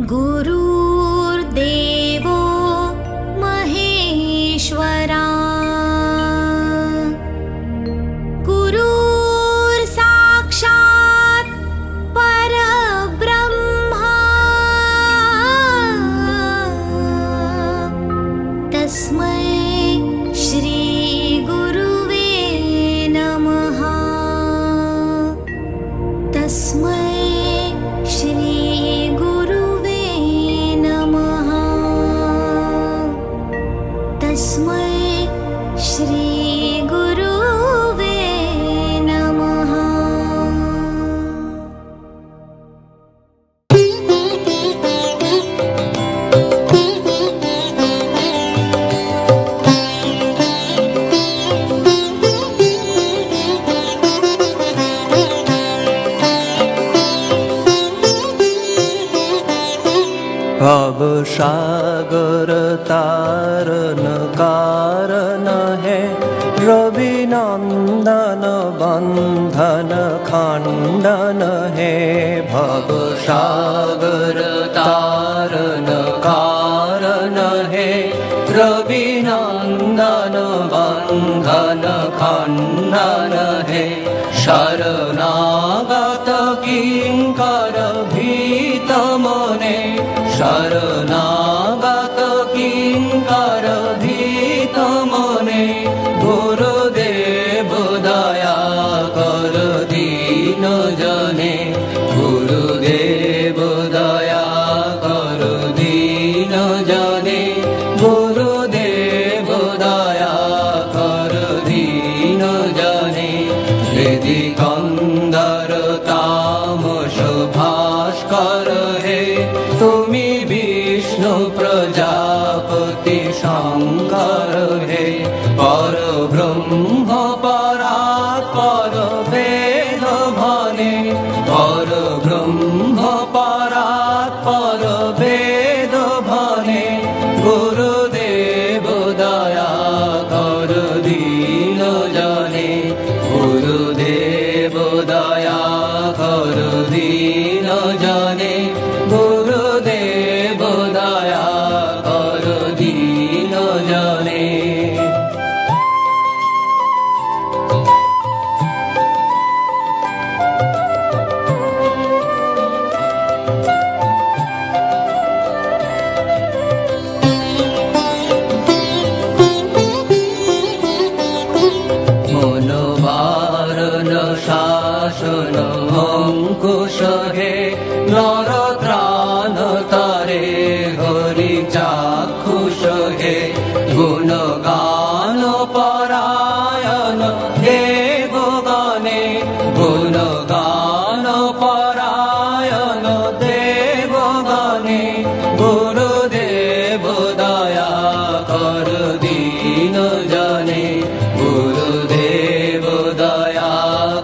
गुरुर्देवो महेश्वरा गुरुर्साक्षात् परब्रह्मा तस्मै श्री गुरुवे नमः। तस्मै श्री गुरुवे नमः। तस्मै श्री गुरुवे नमः। भव सागर तारन कारण है, रवि नंदन बंधन खंडन है। भव सागर तारन कारण है, रवि नंदन बंधन खंडन है। शरणागत किंकर भीत मने, शरणागत किंकर भीत मने। गुरुदेव दया कर दीन जने, गुरुदेव दया कर दीन जने। गुरुदेव दया कर दीन जने। हृदि कंदर तामस भास्कर है, तुमी विष्णु प्रजापति शंकर है। पर ब्रह्म परात्पर वेद भने, पर ब्रह्म परात्पर वेद भने। गुरुदेव दया कर दीन जने, गुरुदेव दया कर दीन जने। गुरुदेव दया कर दीन जने। मनोवारण शासन अंकुश है, नर त्राण तारे हरि चाक्षुष है। गुणगान परायण देवगणे, गुणगान परायण देवगणे। गुरुदेव दया कर दीन जने, गुरुदेव दया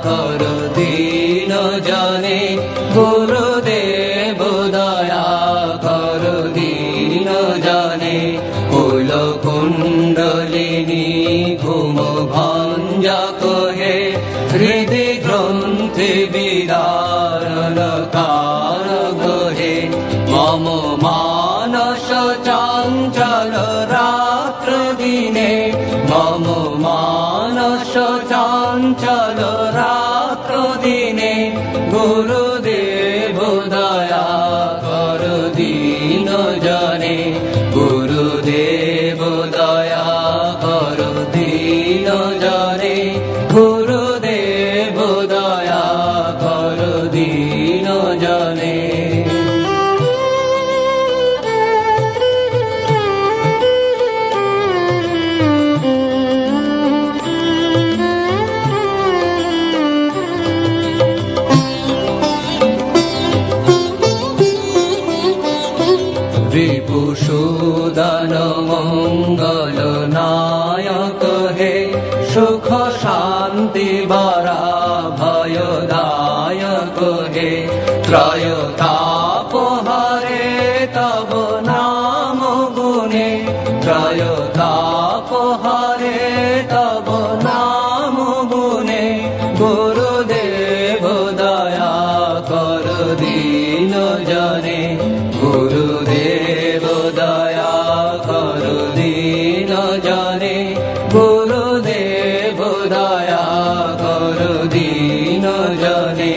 कर दीन जने। गुरुदेव दया कर दीन जने। कुल कुंडलिनी घुम भंजक है, हृदय ग्रंथि विदारण कारक है। मम मानस चंचल रात्र दिने, मम मानस चंचल रात्र दिने। गुरुदेव दया कर दीन जने, गुरुदेव दया कर दीन जने। गुरुदेव दया कर दीन जने। रिपुसूदन मंगल नायक है, सुख शांति बरा भयदायक है। त्रयताप हरे तब नाम गुणे, त्रयताप हरे तब नाम गुणे। गुरुदेव दया कर दीन जने, গুরুদেব দয়া করো দীন জনে, গুরুদেব দয়া করো দীন জনে।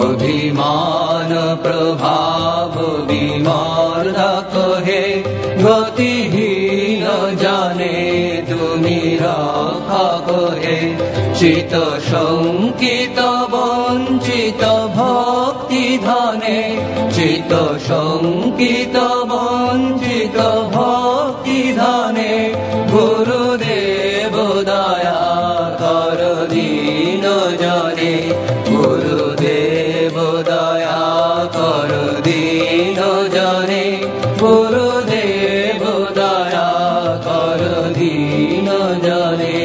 অভিমান প্রভাব বিমর্দক হে, গতিহীন জানে তুমি রক্ষা হে। চিত শঙ্কিত বঞ্চিত ভক্তি ধনে, চিত শঙ্কিত বঞ্চিত ভক্তি ধনে। গুরুদেব দয়া কর দীন জনে, গুরুদেব দয়া কর দীন জনে, গুরুদেব দয়া কর দীন জনে।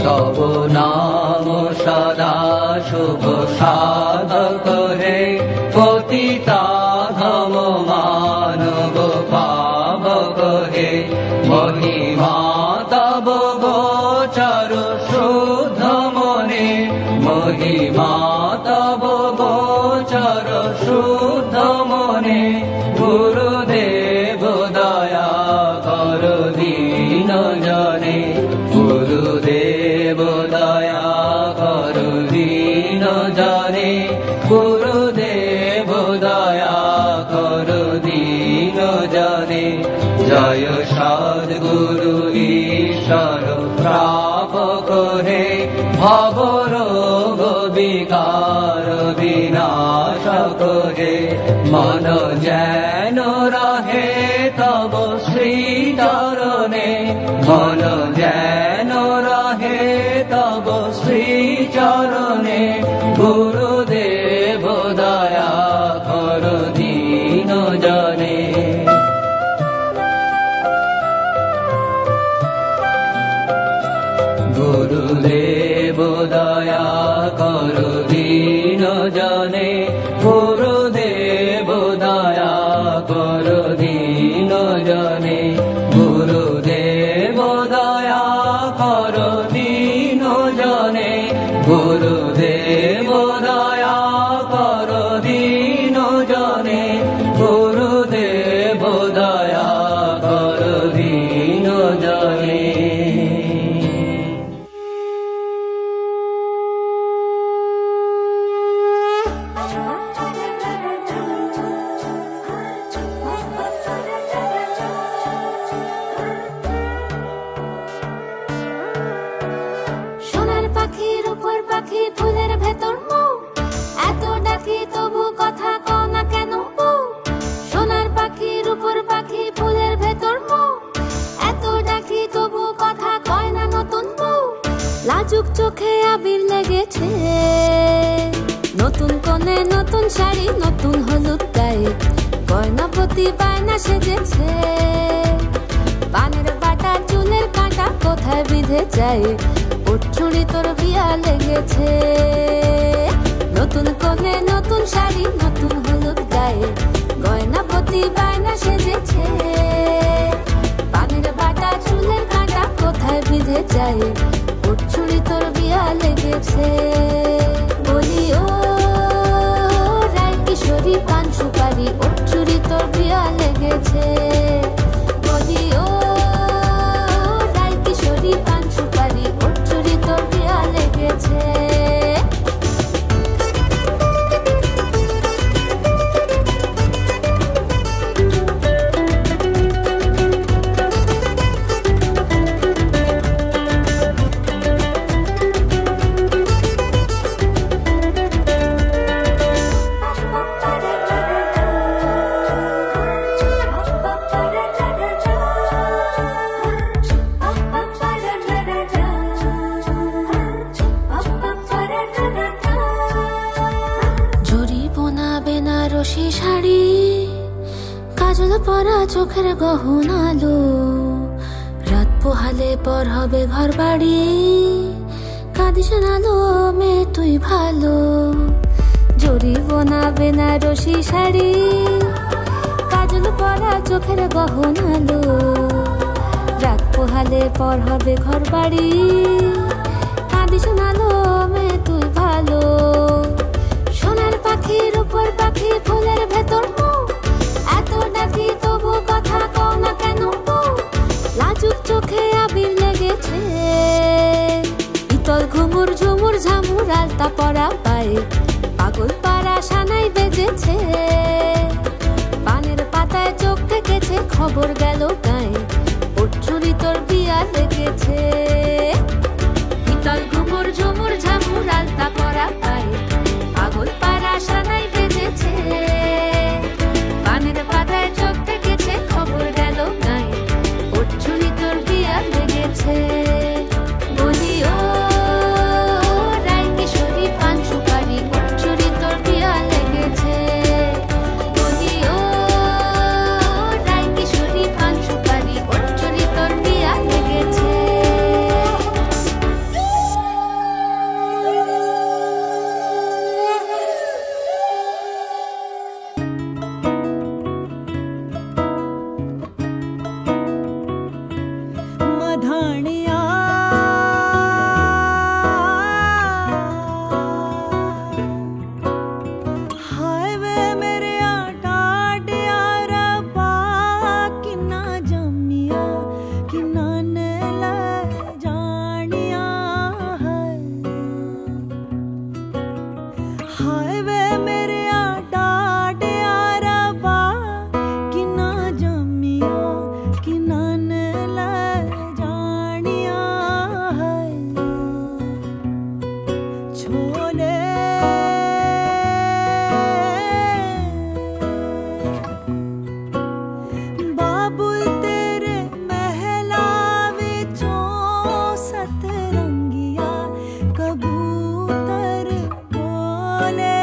তব নাম সদা শুভ সাধক হে, পতিতাধম মানব পাবক হে। মহিমা তব গোচর শুদ্ধ মনে, মহিমা তব গোচর শুদ্ধ মনে। গুরুদেব দয়া কর দীন জনে, গুরুদেব দয়া কর দীন জনে, গুরুদেব দয়া কর দীন জনে। জয় সদ্গুরু ঈশ্বর প্রাপক হে, ভবরোগ বিকার বিনাশক হে। মন যেন রহে তব শ্রী চরণে, মন যেন রহে তব শ্রী চরণে। গুরুদেব দয়া কর দীন জনে। গুরুদেব দয়া কর দীন জনে, গুরুদেব দয়া কর দীন জনে। গুরুদেব দয়া কর দীন জনে, গুরুদেব দয়া কর দীন জনে। গুরুদেব দয়া কর দীন জনে। সোনার পাখির উপর পাখি ফুলের ভেতর মৌ, এত ডাকি তবু কথা কও না কেন বউ। সোনার পাখির উপর পাখি ফুলের ভেতর মৌ, এত ডাকি তবু কথা কয় না নতুন বউ। লাজুক চোখে আবির লেগেছে, নতুন কোণে নতুন শাড়ি নতুন হলুদ গায়ে, গয়না প্রতি বায়না সেজেছে। পানের বাটা চুলের কাঁটা কোথায় বিঁধে যায়, উঠছুড়ি তোর বিয়া লেগেছে। নতুন কোণে নতুন শাড়ি নতুন হলুদ গায়ে, গয়না প্রতি বায়না সেজেছে। পানের বাটা চুলের কাঁটা কোথায় বিঁধে যায়, উঠছুড়ি তোর বিয়া লেগেছে। বলি ও রায় কিশোরী পান সুপারি, উঠছুড়ি তোর বিয়া লেগেছে। বলি ও রায় কিশোরী পান সুপারি, উঠছুড়ি তোর বিয়া লেগেছে। বেনারসি শাড়ি, কাজল পরা চোখের গহনালো, রাত পোহালে পর হবে ঘর বাড়ি, কাঁদিস না লো মেয়ে তুই ভালো। জরিব না ভাঙা বেনারসি শাড়ি, কাজল পরা চোখের গহনালো, রাত পোহালে পর হবে ঘর বাড়ি, কাঁদি শোনালো মেয়ে তুই ভালো। সোনার পাখি রূপোর পাখি ফুলের ভেতর মুখ, এত ডাকি তবু কথা কও না কেন বউ? লাজুক চোখে আবির লেগেছে, ইতল ঘুমুর ঝুমুর ঝামুর আলতা পরা পায়ে, পাগল পাড়া সানাই বেজেছে, পানের পাতায় চোখ থেকেছে, খবর গেল গায়ে, ওর চুরি তোর বিয়া লেগেছে। ইতল ঘুমুর ঝুমুর ঝামুর আলতা পরা পায়ে, পাগল পাড়া সানাই বেজেছে, পানের পাতায় চোখ থেকেছে, খবর গেল গায়ে, ওর চুরি তোর বিয়া লেগেছে। বলি ও রায় কিশোরী পান সুপারি, ওর চুরি তোর বিয়া লেগেছে। বলি ও রায় কিশোরী পান সুপারি, ওর চুরি তোর বিয়া লেগেছে। मधाणिया हाय वे मेरे टाटिया रब्बा, किन्ना जम्मिया किन्ना ने ले जानिया है। हाय वे मेरे टाटिया रब्बा, किन्ना जम्मिया किन्ना ने ले जानिया है। छोले बाबुल तेरे महला विचों सतरंगिया, कबूतर बोले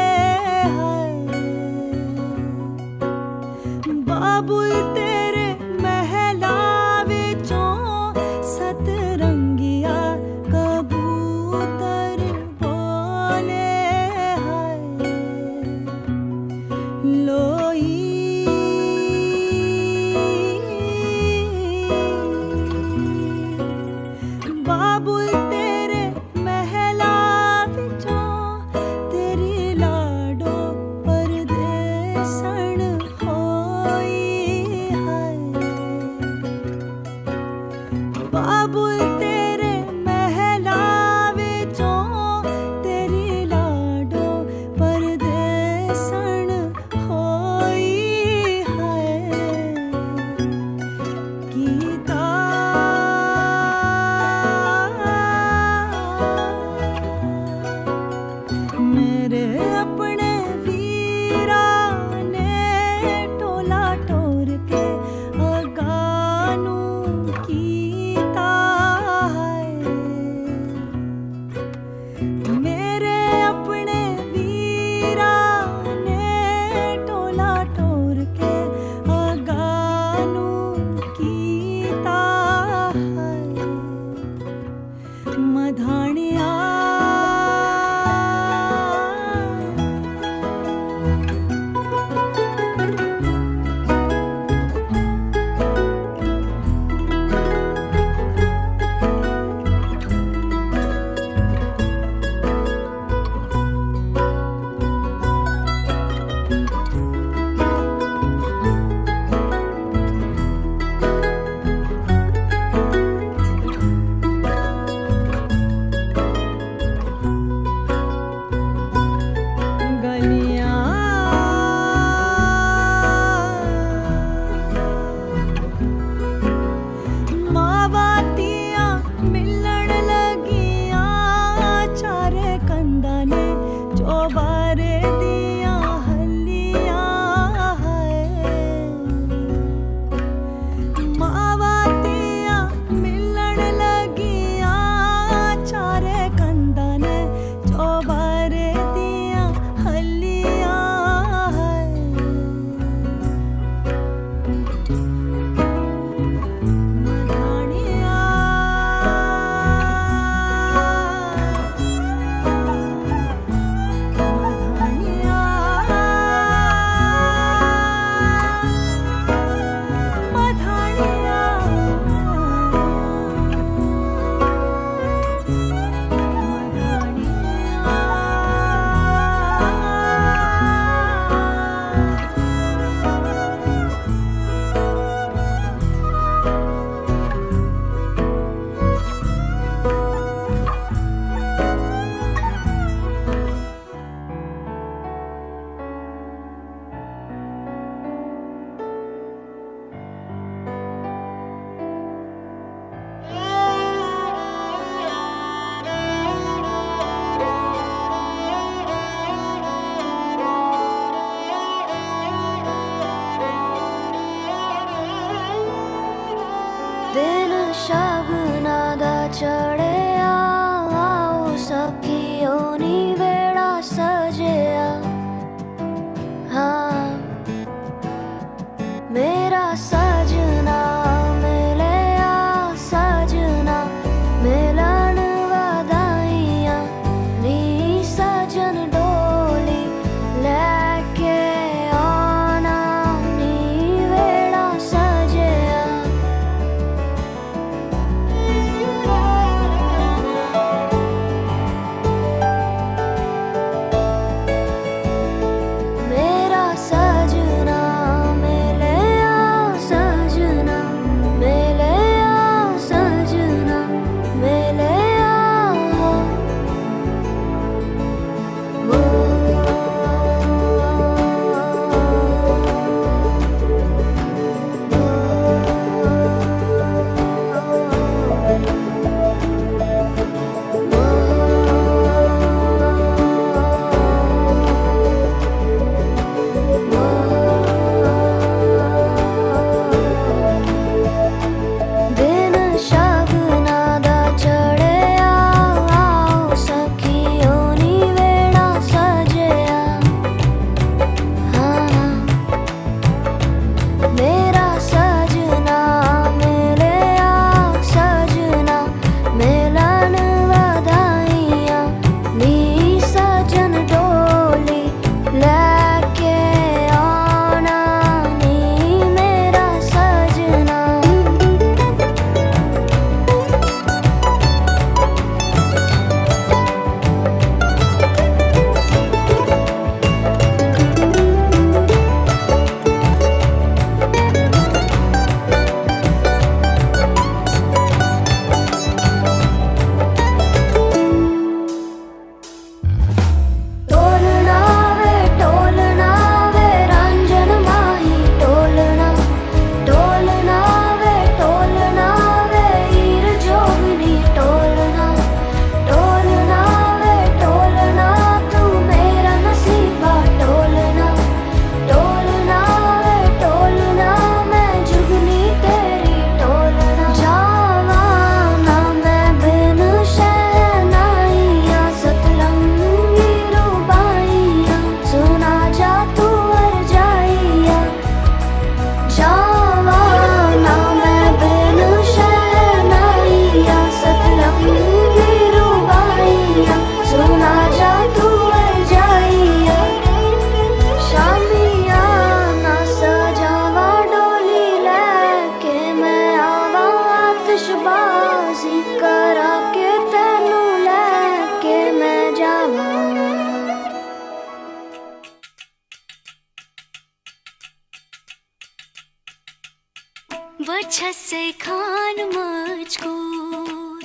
वजह से खान मजकूर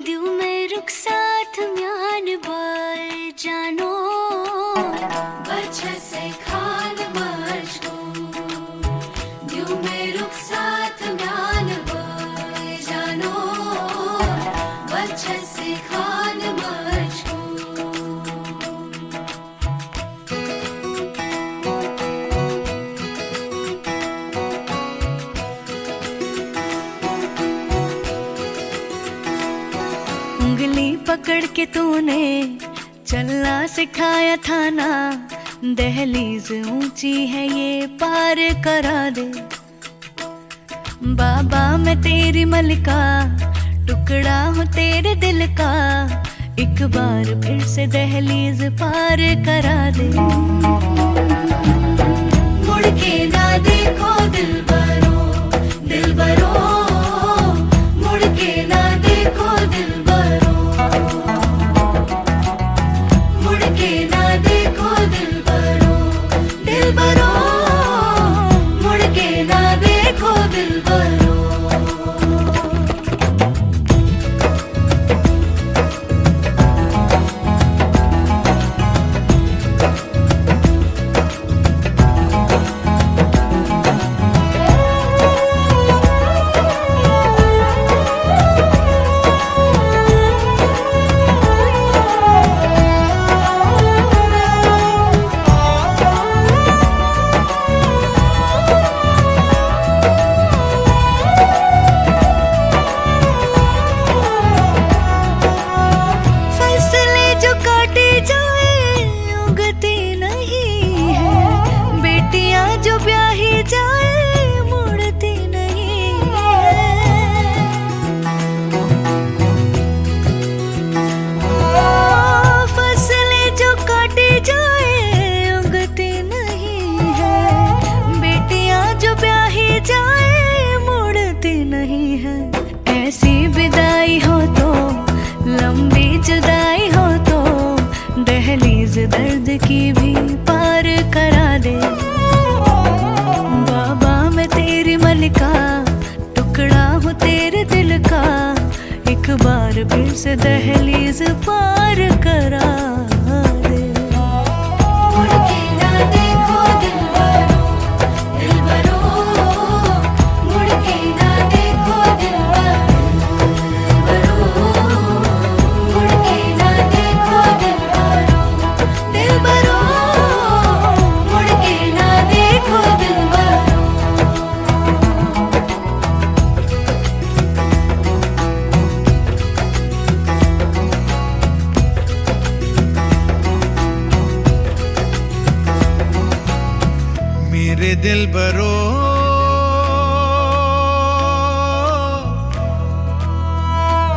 दिल में रुख साथ म्यान बार जानो वजह से खान मजकूर दिल में रुख साथ म्यान बार जानो वजह से खान उंगली पकड़ के तूने चलना सिखाया था ना, दहलीज ऊंची है ये पार करा दे। बाबा मैं तेरी मलिका, टुकड़ा हूँ तेरे दिल का, एक बार फिर से दहलीज पार करा दे। मुड़ के ना देखो दिलबरो, दिलबरो, मुड़ के ना देखो दिलबरो, मुड़ के ना देखो दिलबरो, दिलबरो, मुड़ के ना देखो दिलबरो। ऐसी विदाई हो तो, लंबी जुदाई हो तो, दहलीज दर्द की भी पार करा दे। बाबा मैं तेरी मलिका, टुकड़ा हूँ तेरे दिल का, एक बार फिर से दहलीज पार करा दे। मुड़ के ना देखो दिलबरो, दिलबरो, मुड़ के ना देखो दिलबरो, मुड़ के ना देखो दिलबरो, दिलबरो, मुड़ के ना देखो दिलबरो। मेरे दिलबरो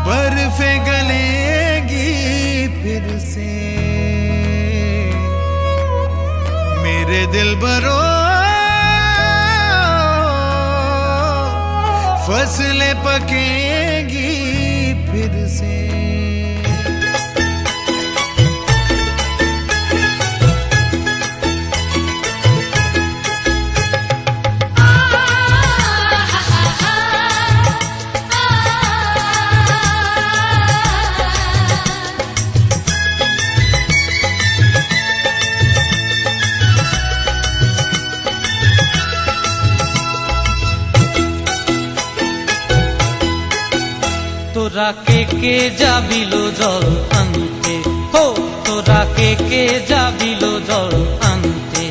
बर्फे गलेगी फिर से, मेरे दिलबरो फसलें पकेगी फिर से। তোরা কে যাবিল জল আনতে, হো তোরা কে যাবিল জল আনতে,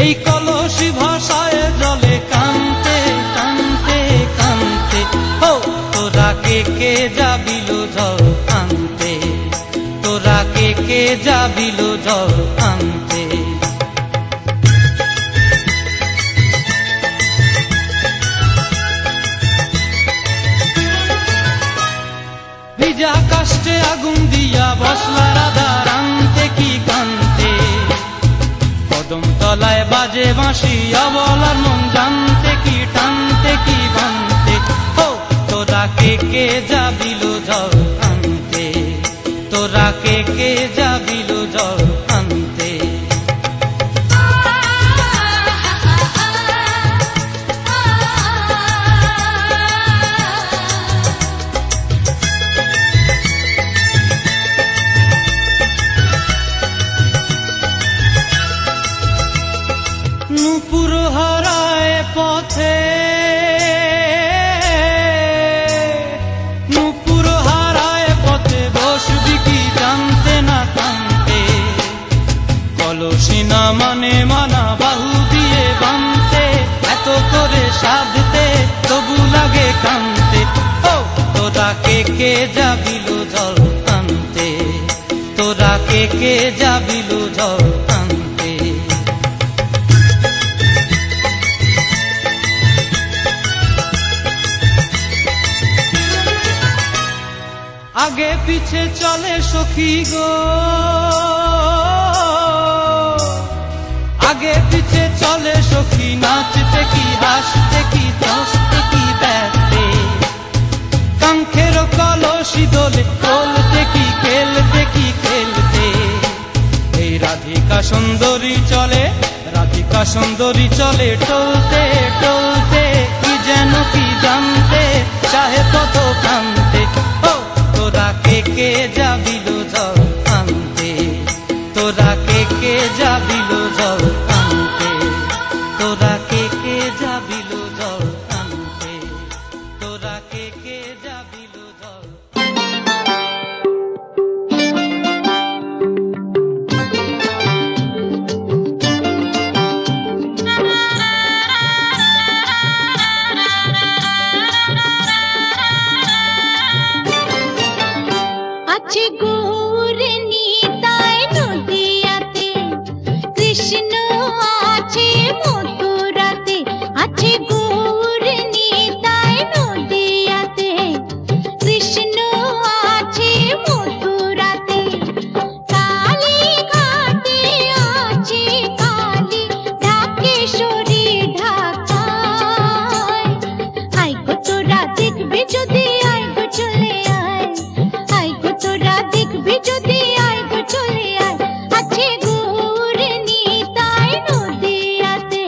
এই কলসি ভাষায় জলে কানতে কানতে কানতে, হো তোরা কে যাবিল জল আনতে, তোরা কে যাবিল জল আনতে। ভিজা কাষ্টে আগুন দিয়া বসলা রাধা রান্তে কি কান্তে, কদম তলায় বাজে বাঁশি অবলার মন জানতে কি টানতে কি বানতে, হো তোরা কে যাবিল জল আনতে, তোরা কে যাবিল জল আনতে। না মানে মানা বাহু দিয়ে বাঁধতে, এত করে সাধতে তবু লাগে কানতে। ও তোরা কে যাবিল জল আনতে, তোরা কে যাবিল জল আনতে। আগে পিছে চলে সখী গো, আগে পিছে চলে সখী, নাচতে কি হাসতে কি দশতে কি ব্যস্তে, কাঙ্ক্ষের কলসি দোলে বলতে কি খেলতে কি খেলতে। এই রাধিকা সুন্দরী চলে, রাধিকা সুন্দরী চলে টলতে টলতে, কি যেন কি জানতে চাহে তত কান্তে। ও তোরা কে যাবিল জল আনতে, তোরা কে যাবিল জল আনতে, তোরা কে যাবিল জল আনতে, তোরা কে যাবিল জল। আছে গৌর নিতাই নদিয়াতে, কৃষ্ণ আছে মথুরাতে। আছে গৌর নিতাই নদিয়াতে, কৃষ্ণ আছে মথুরাতে। কালী ঘাটে আছে কালী, ঢাকেশ্বরী ঢাকায়। আয় গো তোরা দেখবি যদি, আয় গো চলে আয়, আয় গো তোরা দেখবি যদি, আয় গো চলে আয়। আছে গৌর নিতাই নদিয়াতে।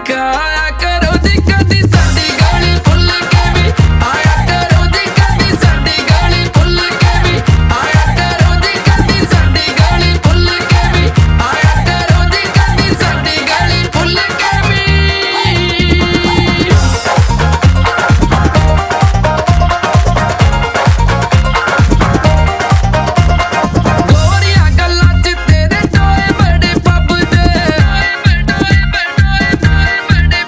ਮਲਿਕਾ ਆਇਆ ਕਰੋ ਜੀ ਕਦੀ ਸਾਡੀ ਗਾਲੀ ਭੁੱਲ ਕੇ ਵੀ ਆਇਆ ਕਰੋ ਜੀ ਕਦੀ ਸਾਡੀ ਗਾਲੀ ਭੁੱਲ ਕੇ ਵੀ ਆਇਆ ਕਰੋ ਜੀ ਕਦੀ ਸਾਡੀ ਗਾਲੀ ਭੁੱਲ ਕੇ ਵੀ ਆਇਆ ਕਰੋ ਜੀ ਕਦੀ ਸਾਡੀ ਗਾਲੀ ਭੁੱਲ ਕੇ ਵੀ ਗੋਰੀਆਂ ਗੱਲਾਂ 'ਚ ਤੇਰੇ ਟੋਏ ਬੜੇ ਪੱਬ ਦੇ ਟੋਏ ਬੜੇ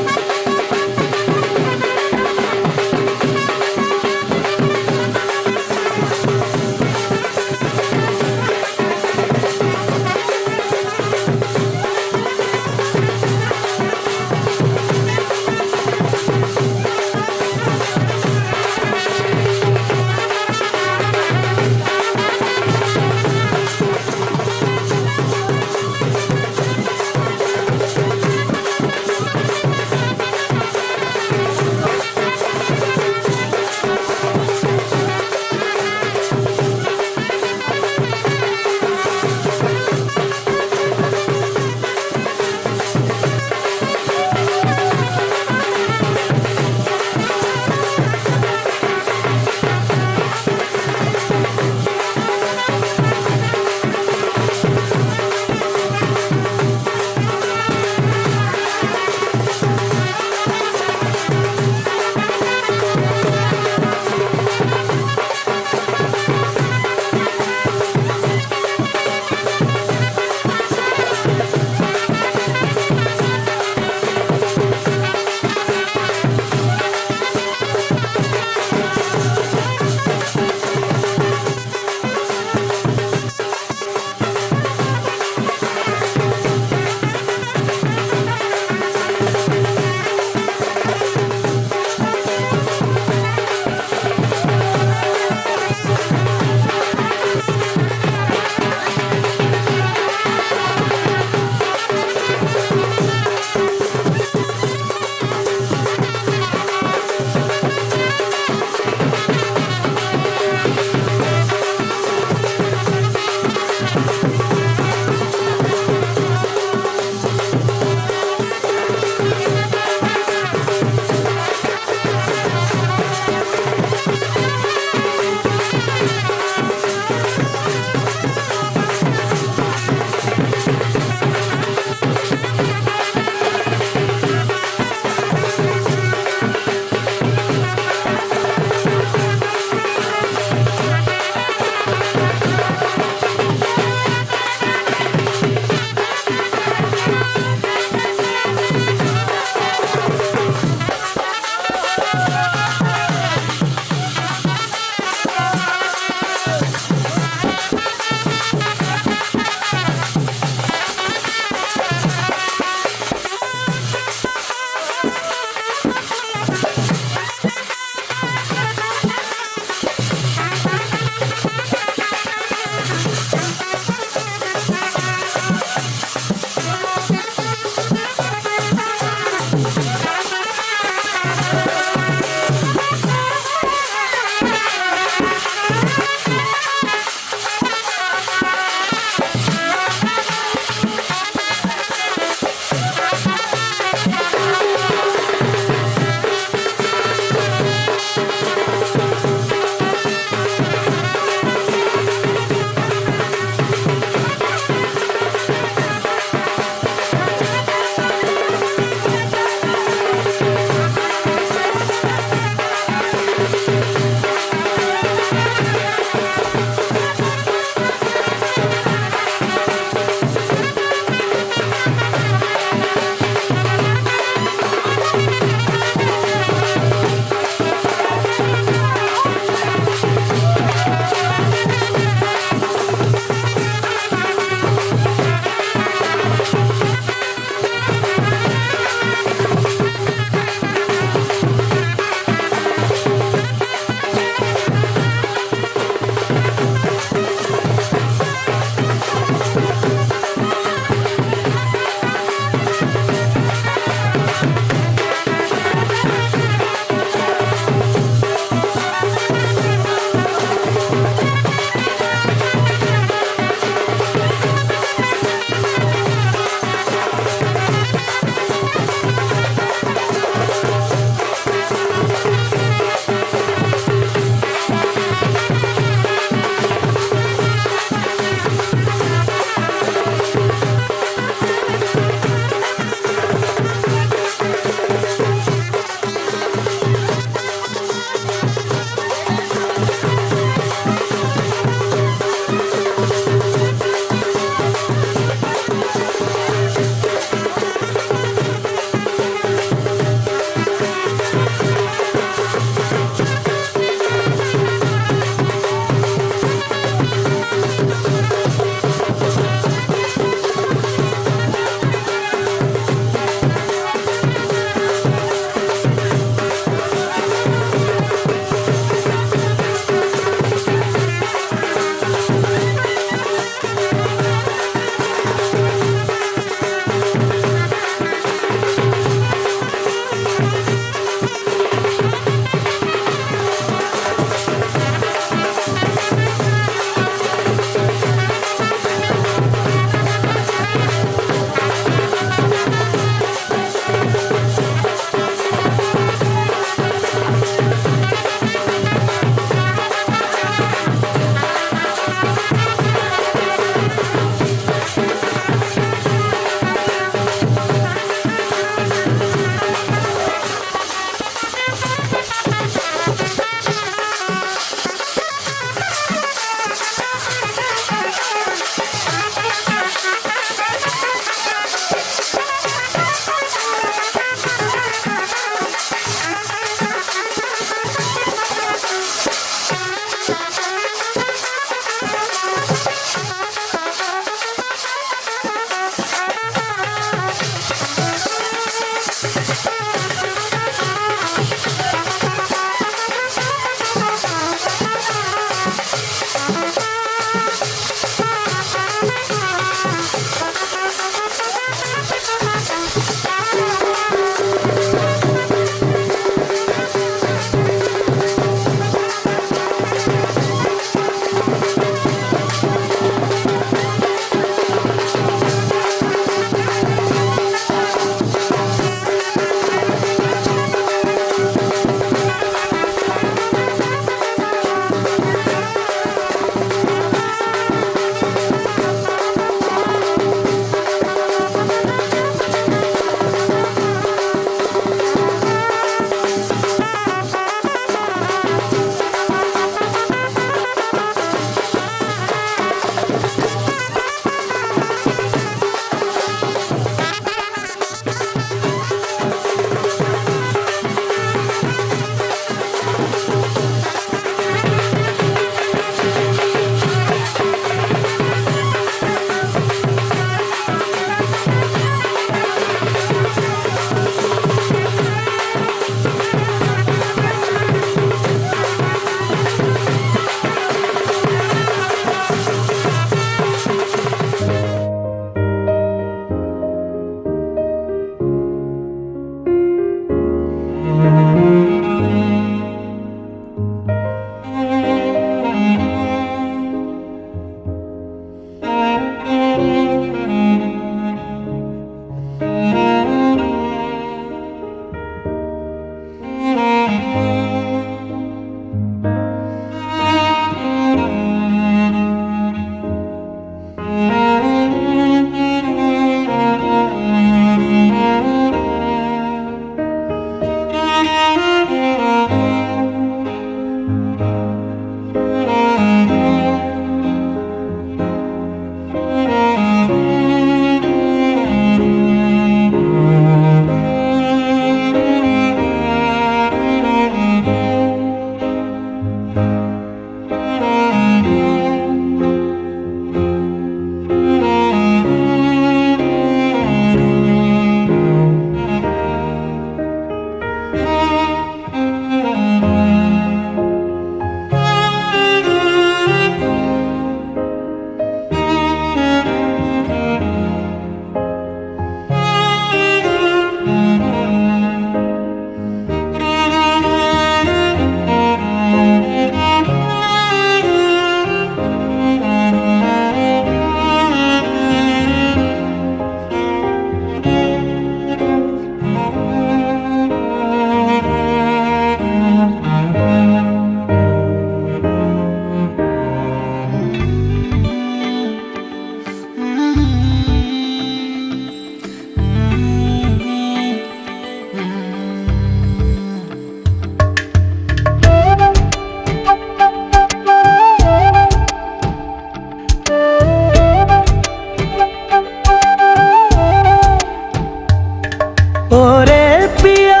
ओरे पिया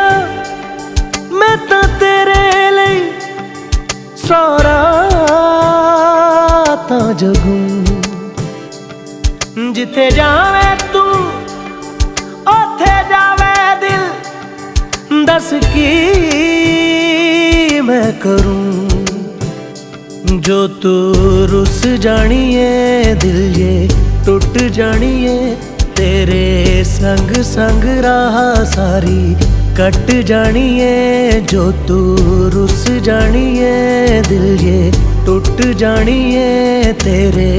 मैं तो तेरे ਲਈ 100 ਰਾਤਾਂ ਜਗੂੰ ਜਿੱਥੇ ਜਾਵੇਂ ਤੂੰ ਉੱਥੇ ਜਾਵੇ ਦਿਲ ਦੱਸ ਕੀ मैं करूं जो तू रुस जानिए दिल ये टूट जानिए तेरे संग संग राह सारी कट जानिए जो तू रुस जानिए दिल ये टूट जानिए तेरे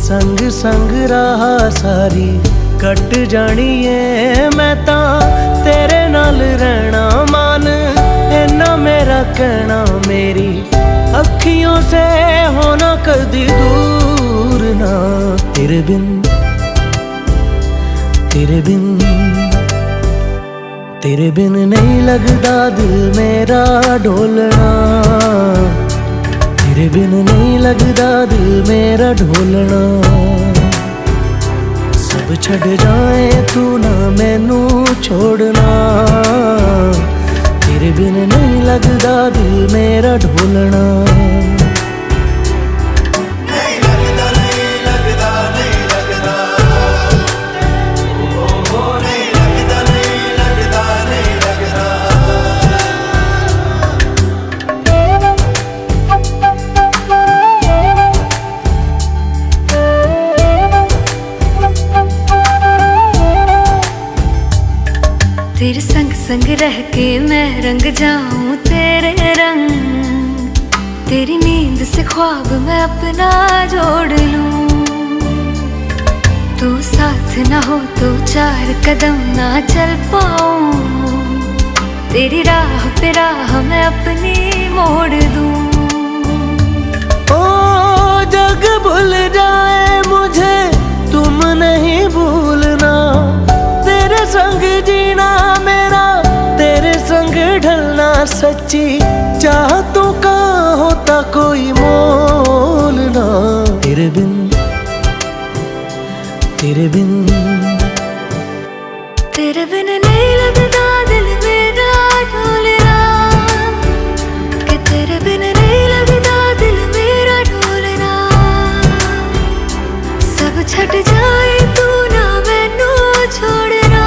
संग संग राह सारी कट जानिए मैं तां तेरे नाल रहना मान इन्ना मेरा कहना मेरी अखियों से होना कदी दूर ना तेरे बिन नहीं लगदा दिल मेरा ढोलना तेरे बिन नहीं लगदा दिल मेरा ढोलना सब छड़ जाए तू ना मैनू छोड़ना तेरे बिन नहीं लगदा दिल मेरा ढोलना तेरे संग संग रह के मैं रंग जाऊं तेरे रंग तेरी नींद से ख्वाब मैं अपना जोड़ लूं तू साथ ना हो तो 4 कदम ना चल पाऊं तेरी राह पे राह मैं अपनी मोड़ दूं ओ जग भूल जाए मुझे तुम नहीं भूलना तेरे संग जीना मेरा तेरे संग ढलना सच्ची चाहतों का होता कोई मोल ना तेरे बिन तेरे बिन नहीं लगदा दिल मेरा ढोलना कि तेरे बिन नहीं लगदा दिल मेरा ढोलना सब छट जाए तू ना मैनू छोड़ना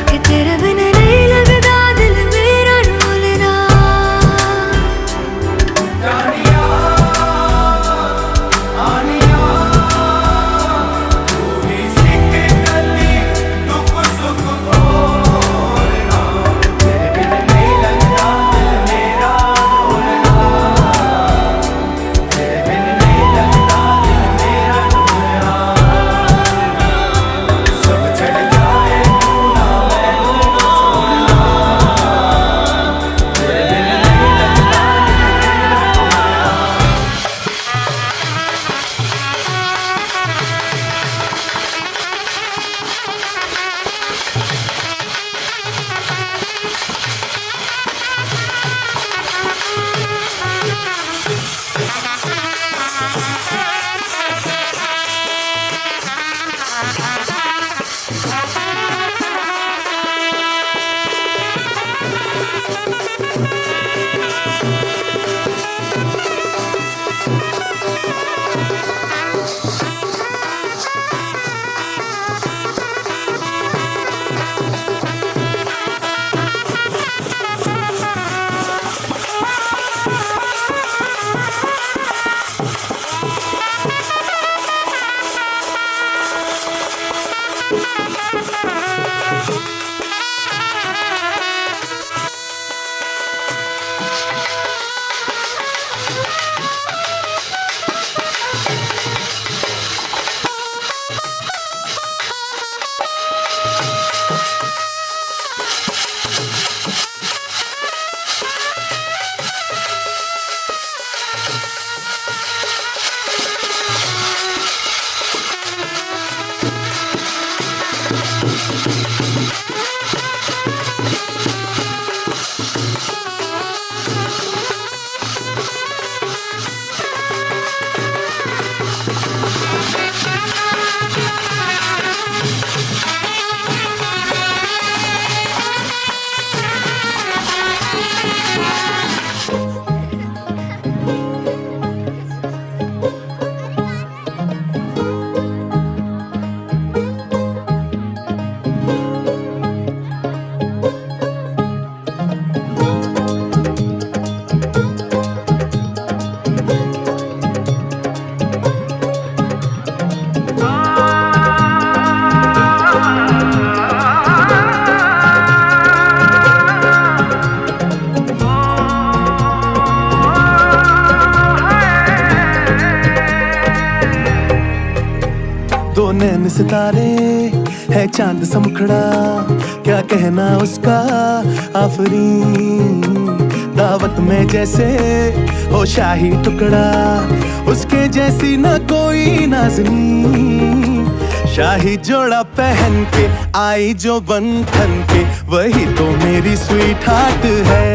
कि तेरे बिन नहीं लगदा दिल मेरा ढोलना दो नैन सितारे है चांद सा मुखड़ा, क्या कहना उसका आफरीन। दावत में जैसे हो शाही टुकड़ा, उसके जैसी न कोई नाज़नीन। शाही जोड़ा पहन के आई जो बंधन के, वही तो मेरी स्वीट हार्ट है।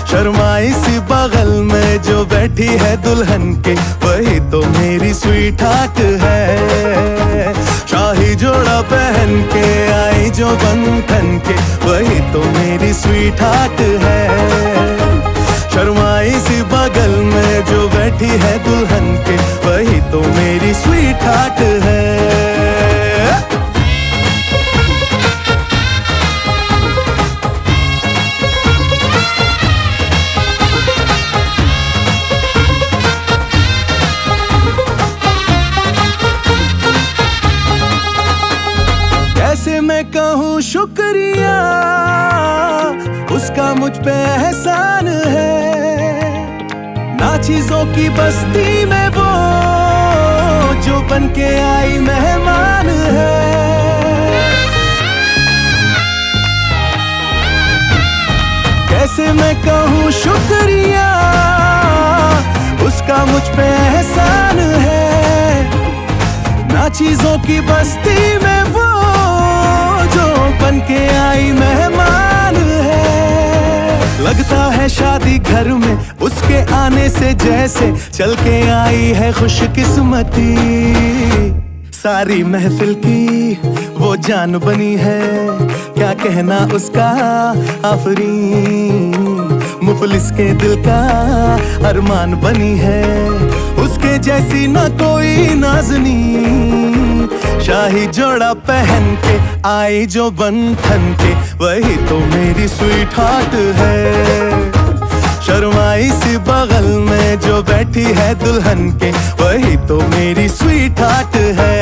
शर्माई सी बगल में जो बैठी है दुल्हन के, वही तो मेरी स्वीट हार्ट है। शाही जोड़ा पहन के आई जो बंधन के, वही तो मेरी स्वीट हार्ट है। शर्माई सी बगल में जो बैठी है दुल्हन के, वही तो मेरी स्वीट हार्ट है। कैसे मैं कहूँ शुक्रिया, उसका मुझ पे एहसान है। ना चीजों की बस्ती में वो जो बन के आई मेहमान है। कैसे मैं कहूँ शुक्रिया, उसका मुझ पे एहसान है। ना चीजों की बस्ती में वो जो बन के आई मेहमान है। लगता है शादी घर में उसके आने से जैसे चल के आई है खुशकिस्मती। सारी महफिल की वो जान बनी है, क्या कहना उसका आफरीन। मुफलिस के दिल का अरमान बनी है, उसके जैसी न कोई नाज़नीन। शाही जोड़ा पहन के आई जो बंधन के, वही तो मेरी स्वीट हार्ट है। शर्माई सी बगल में जो बैठी है दुल्हन के, वही तो मेरी स्वीट हार्ट है।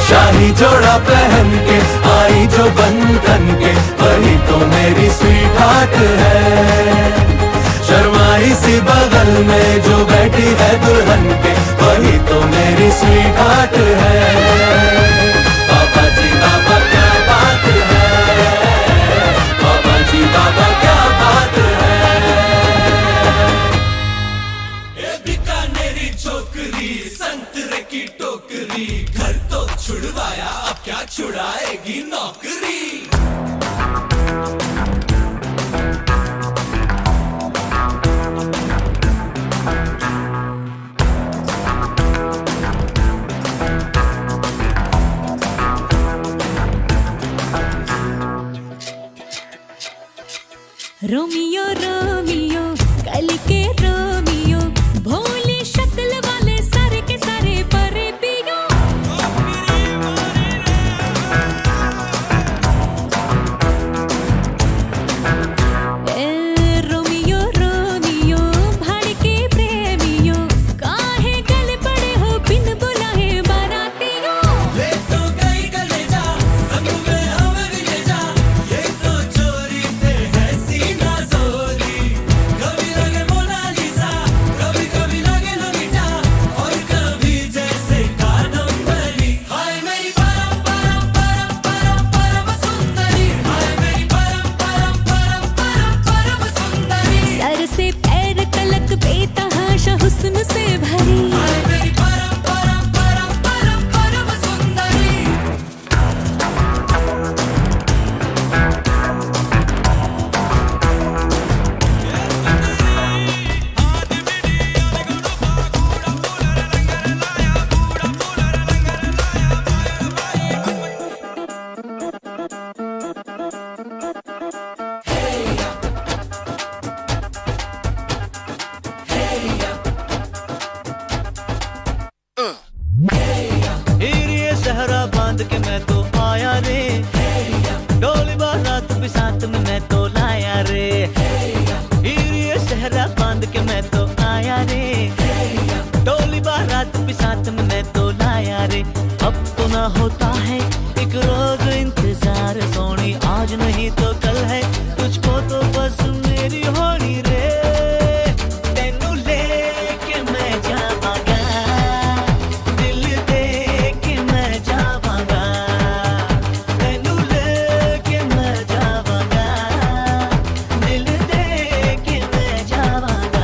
शाही जोड़ा पहन के आई जो बंधन के, वही तो मेरी स्वीट हार्ट है। शर्माई सी बगल में जो बैठी है दुल्हन के, वही तो मेरी स्वीट हार्ट है। बाबा जी बाबा क्या बात है, बाबा जी बाबा क्या बात है। ए बीकानेरी छोकरी संतरे की टोकरी, घर तो छुड़वाया अब क्या छुड़ाएगी नौकरी। रोमियो रोमियो कल के रोमियो, भोली शक्ल वाले सारे के सारे परे पियो। रोमियो रोमियो भड़के प्रेमियो, काहे गल पड़े हो बिन बुलाए बारातियों। ले तो गई गले जा, संग में हमें भी ले जा, ये तो चोरी पे है सीना जोरी। कभी लगे मोनालिसा, होता है एक रोज इंतजार सोनी, आज नहीं तो कल है तुझको तो बस मेरी होनी रे। तेनू लेके मैं जावांगा, दिल दे के मैं जावांगा, तेनू लेके मैं जावांगा, दिल दे के मैं जावांगा।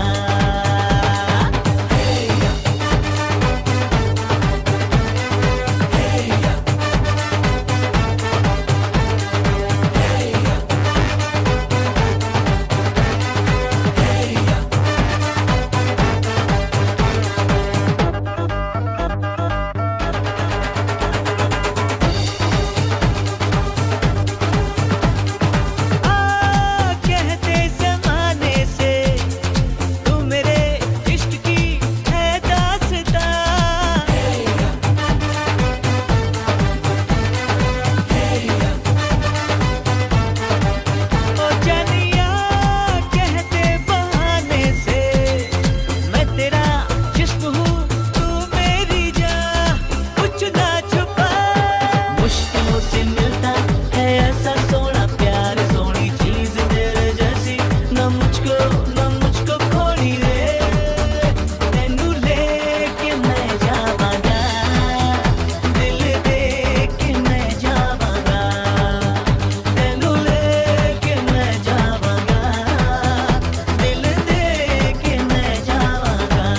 कहते ज़माने से तू मेरे इश्क की है दास्तां, ओ जानिया कहते बहाने से मैं तेरा जिस्म हूँ तू मेरी जान, कुछ ना छुपा। मुश्किलों से मिलता है ऐसा सोना प्यार, सोनी चीज तेरे जैसी न मुझको खोनी रे। तेनू लेके मैं जावांगा, दिल दे के मैं जावांगा, तेनू लेके मैं जावांगा, दिल दे के मैं जावांगा।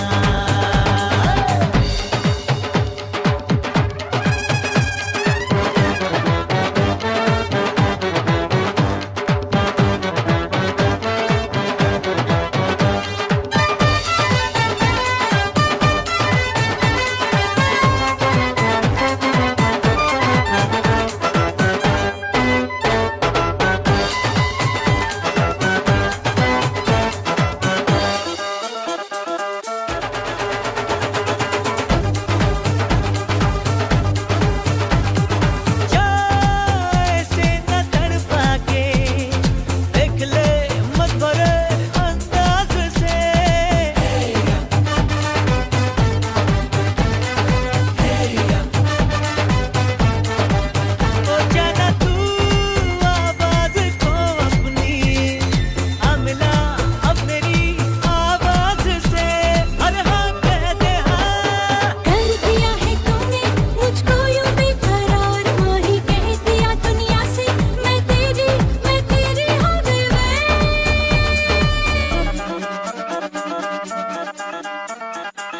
ऐसे न तड़पा के देख ले मत भरे अंदाज से, ओ जाना तू आवाज को अपनी, आ मिला अब मेरी आवाज से। अरे हाँ कह दे हाँ, कर दिया है तूने मुझको यूं बेकरार, वही कह दिया दुनिया से मैं तेरी हो गई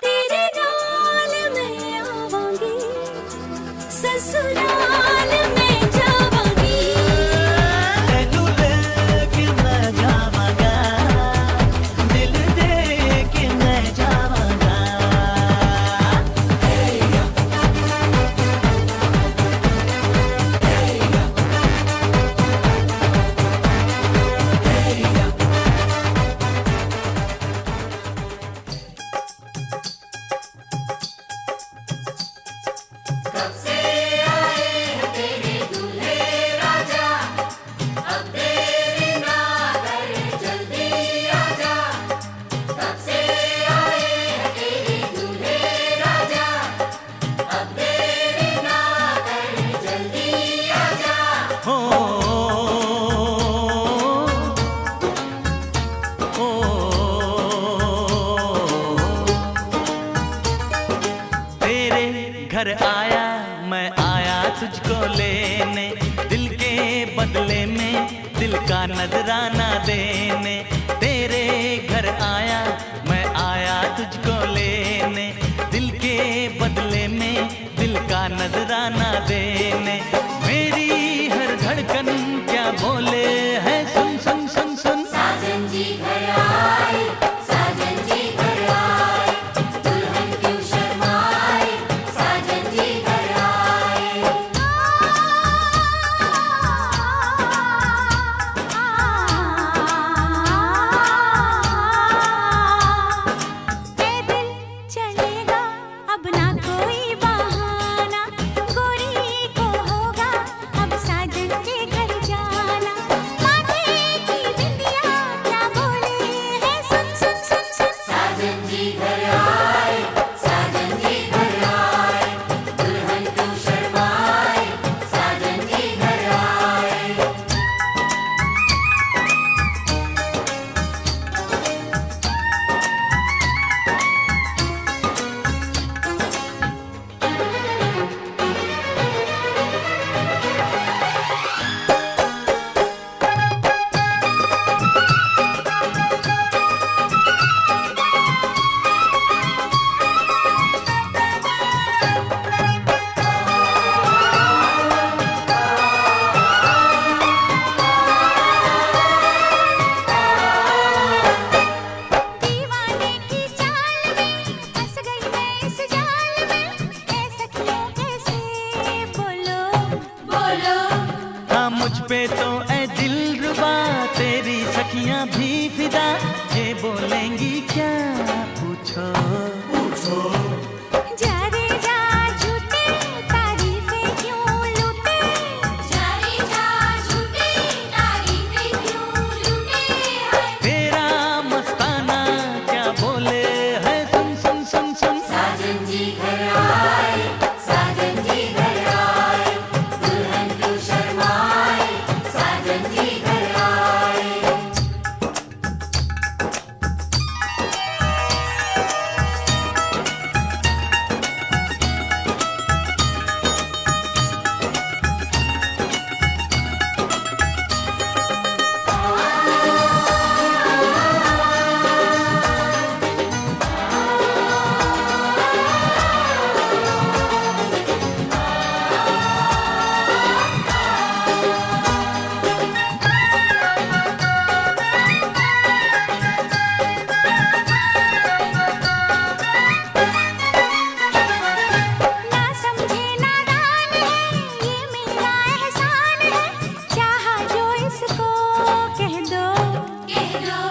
तेरे नाल मैं आवांगी, ससुराल में जावांगी। तेनू लेके मैं जावांगा, दिल दे के मैं जावांगा। हो तेरे घर आया मैं आया तुझको लेने, दिल के बदले में दिल का नजराना देने। तेरे घर आया मैं आया तुझको लेने, दिल के बदले में दिल का नजराना देने। मेरी हर धड़कन क्या बोले है सुन सुन सुन सुन। साजन जी घर आए, साजन जी घर आए, दुल्हन क्यों शर्माए, साजन जी घर आए। पैदल चलेगा अब ना कोई बहाना, गोरी को होगा अब साजन के घर जाना। माथे की बिंदिया क्या बोले है सुन सुन सुन सुन। साजन जी घर आए, साजन जी घर आए, दुल्हन क्यों शर्माए, मुझ पे तो ए दिलरुबा तेरी सखियां भी फिदा, ये बोलेंगी क्या पूछो पूछो। जा रे जा झूठे तारीफें क्यों लूटे, जा रे जा झूठे तारीफें क्यों लूटे है। तेरा मस्ताना क्या बोले है, सुन सुन सुन सुन। साजन जी घर आए, साजन जी घर आए, दुल्हन क्यों शर्माए, साजन जी घर आए। ना समझे नादान है, ये मेरा एहसान है, चाहा जो इसको कह दो कह दो।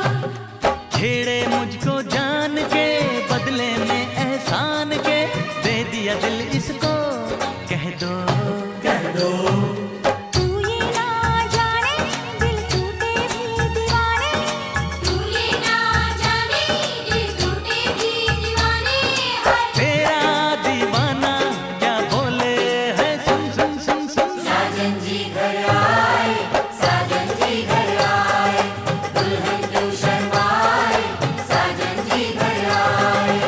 छेड़े मुझको जान के बदले में एहसान के, दे दिया दिल इसको कह दो कह दो। तू ये ना जाने दिल टूटे भी दीवाने, तू ये ना जाने दिल टूटे भी दीवाने है। तेरा दीवाना क्या बोले है, सुन सुन सुन सुन। साजन जी घर आए, साजन जी घर आए, दुल्हन क्यों शर्माए, साजन जी घर आए।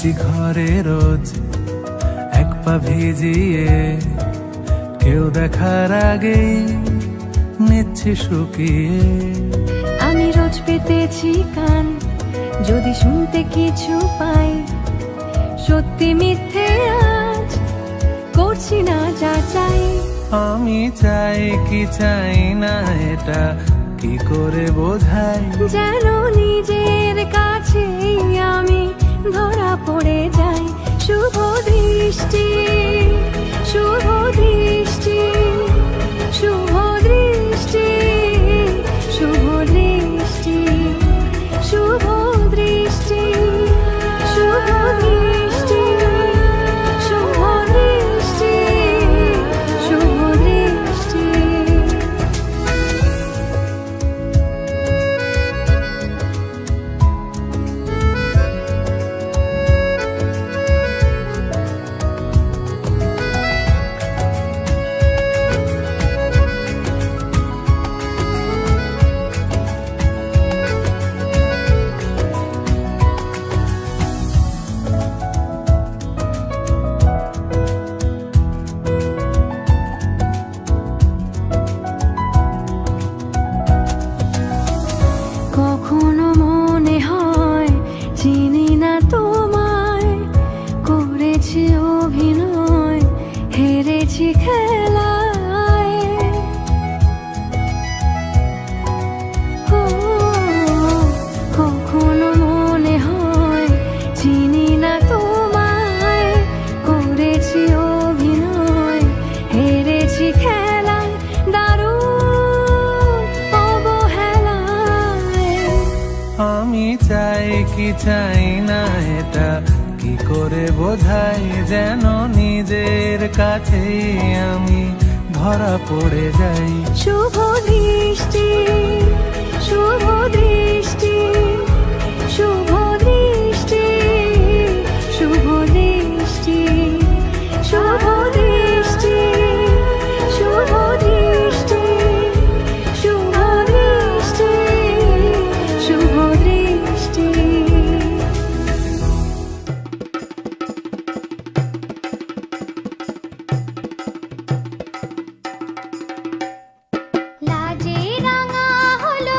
ঢুকেছি ঘরে রোজ এক পা ভিজিয়ে, কেউ দেখার আগেই নিচ্ছি শুকিয়ে। আমি রোজ পেতেছি কান, যদি শুনতে কিছু পাই, সত্যি মিথ্যে আজ করছি না যাচাই। আমি চাই কি চাই না এটা কি করে বোঝাই, যেন নিজের কাছেই আমি ধরা পড়ে যাই। শুভ দৃষ্টি, শুভ দৃষ্টি, শুভ দৃষ্টি, শুভ দৃষ্টি, শুভ দৃষ্টি, শুভ দৃষ্টি, শুভ দৃষ্টি, শুভ দৃষ্টি। কখনো মনে হয় চিনি না তোমায়, করেছি অভিনয়, হেরেছি খেলায়। ও, কখনো মনে হয় চিনি না তোমায়, করেছি অভিনয়, হেরেছি খেলায়, দারুণ অবহেলায়। আমি চাই কি চাই না এটা কি করে বোঝাই, যেন নিজের কাছেই আমি ধরা পড়ে যাই। শুভ দৃষ্টি, শুভ দৃষ্টি, শুভ দৃষ্টি, শুভ দৃষ্টি, শুভ দৃষ্টি, শুভ দৃষ্টি, শুভ দৃষ্টি, শুভ দৃষ্টি। লাজে রাঙা হলো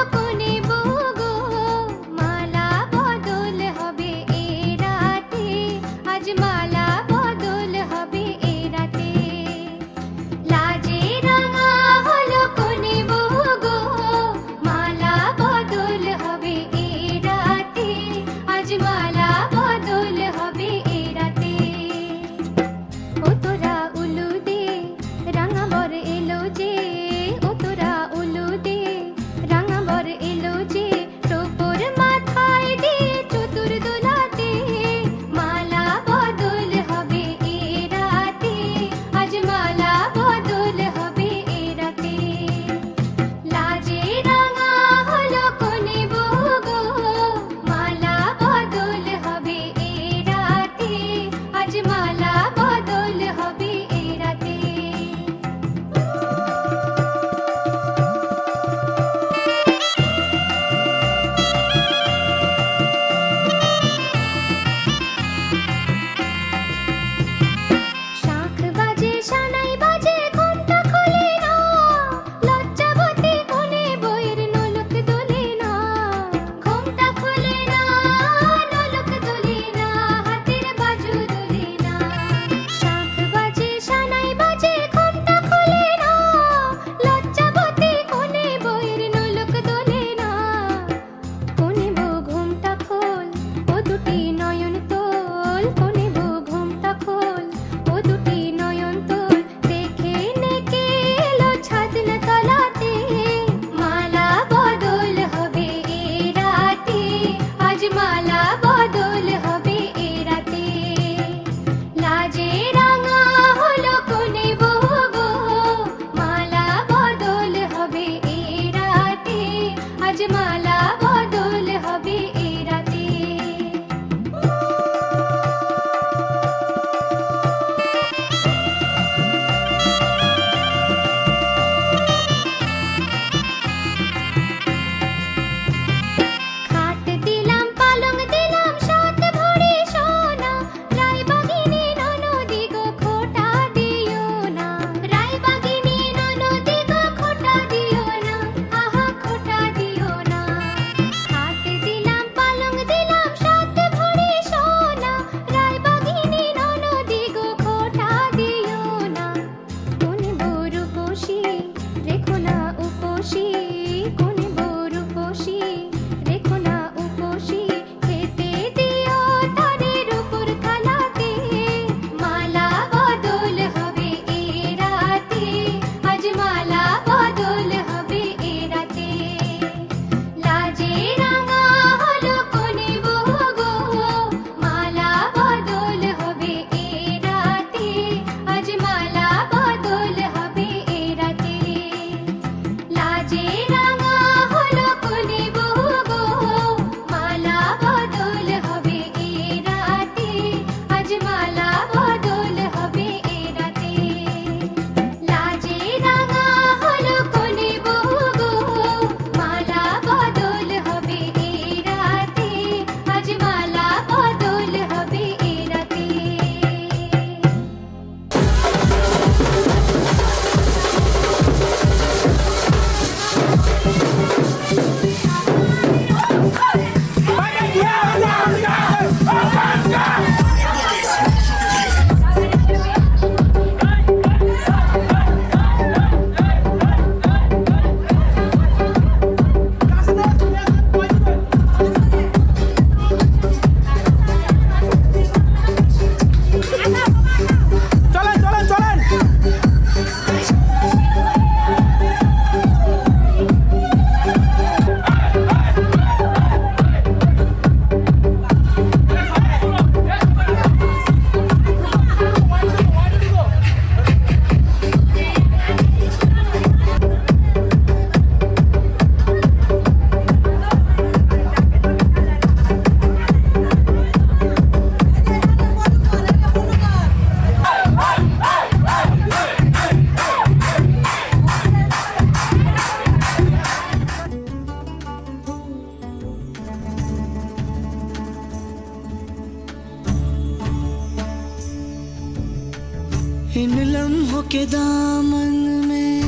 लम्हों के दामन में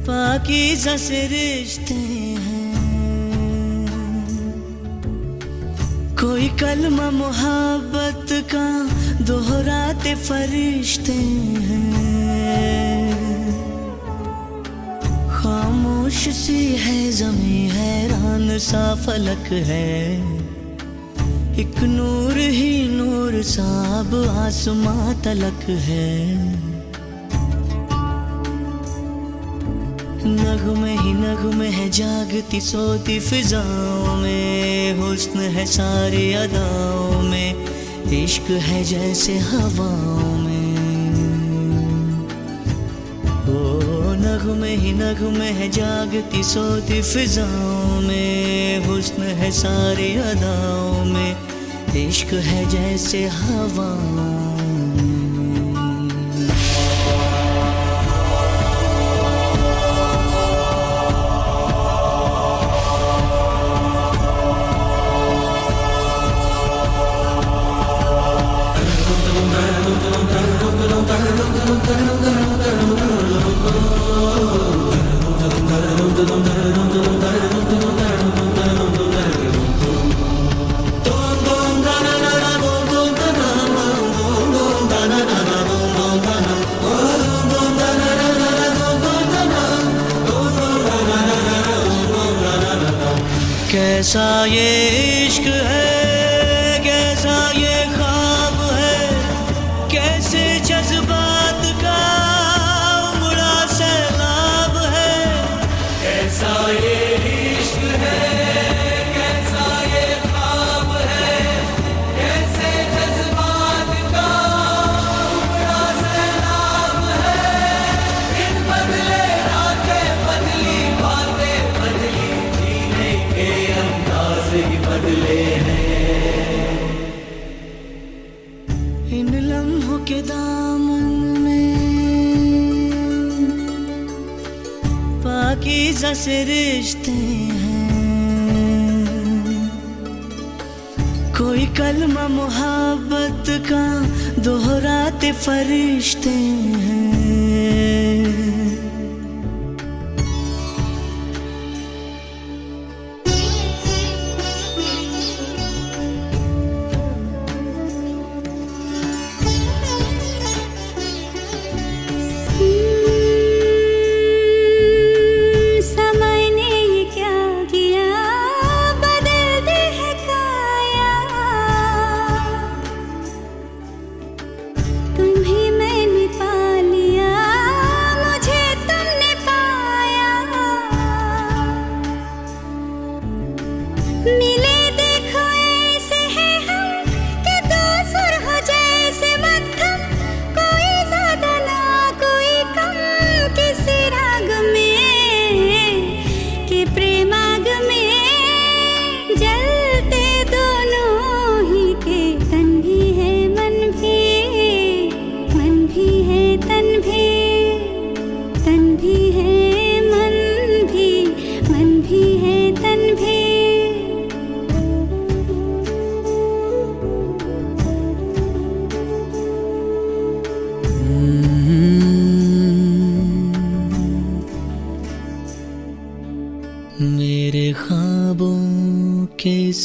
पाकीज़ा से रिश्ते हैं, कोई कलमा मोहब्बत का दोहराते फरिश्ते हैं। खामोश सी है ज़मीं, हैरान सा फलक है, एक नूर ही नूर साब आसमां तलक है। नगमे ही नगमे है जागती सोती फिजाओं में, हुस्न है सारी अदाओं में, इश्क है जैसे हवाओं में। ओ नगमे ही नगमे है जागती सोती फिजाओं में, हुस्न है सारी अदाओं में, इश्क है जैसे हवाओं में। कैसा ये इश्क है, कैसा ये ख्वाब है, कैसे जज्बात का उमड़ा सैलाब है। कैसा ये इश्क है, कैसा ये ख्वाब है, कैसे जज्बात का उमड़ा सैलाब है। इन बदले रातें बदली, बातें बदली, जीने के अंदाज ही बदले हैं। इन लम्हों के दामन में पाकीज़ा से रिश्ते हैं, कोई कलमा मोहब्बत का दोहराते फरिश्ते हैं। समय ने ये क्या किया, बदल दी है काया। तुम्हें मैंने पा लिया, मुझे तुमने पाया। मिले देखो ऐसे हैं हम कि दो सुर हो जैसे मध्यम, कोई ज्यादा ना कोई कम, किसी राग में कि प्रेमाग में जलते दोनों ही के तन भी है मन भी, मन भी है तन भी, तन भी है मन भी, मन भी है तन भी। मेरे ख्वाबों के इस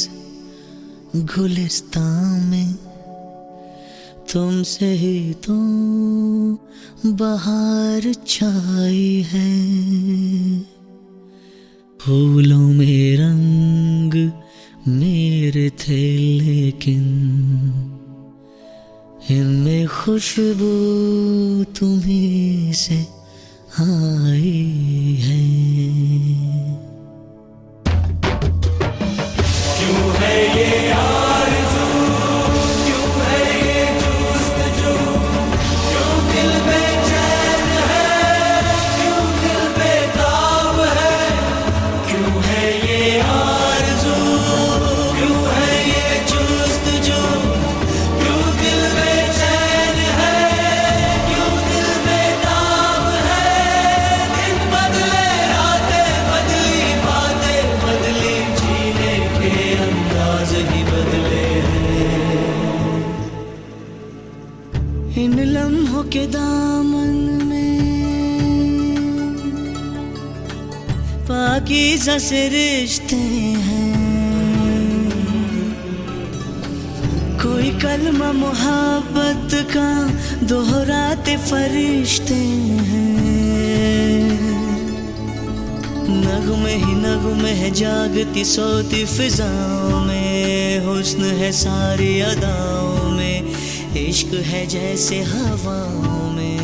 गुलिस्तान में तुमसे ही तो बहार छाई है। फूलों में रंग मेरे थे लेकिन इनमें खुशबू तुम्हीं से आई है। क्यों दिल में के दामन में पाकीज़ा से रिश्ते हैं, कोई कलमा मोहब्बत का दोहराते फरिश्ते हैं। नगमे ही नगमे है जागती सोती फिजाओं में, हुस्न है सारी अदाओं में, इश्क है जैसे हवाओं में,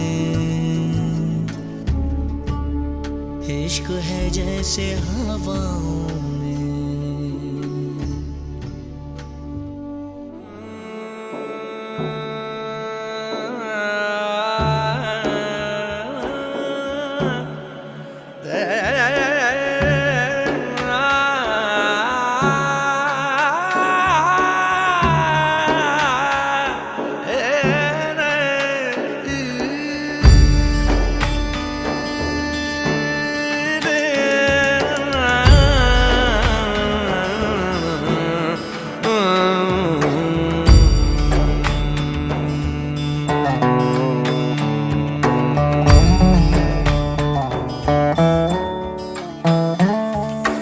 इश्क है जैसे हवाओं में।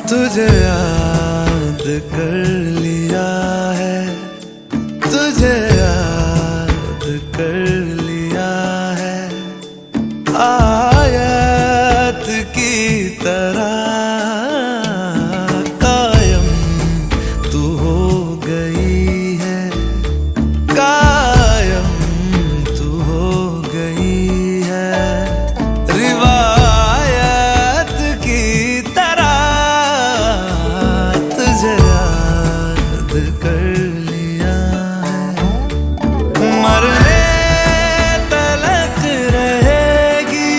तुझे याद कर लिया है, तुझे याद कर लिया है, आयत की तरह कायम तू हो गई है, कायम तू हो गई है, रिवायत की तरह तुझे याद कर लिया है। मरने तलक रहेगी,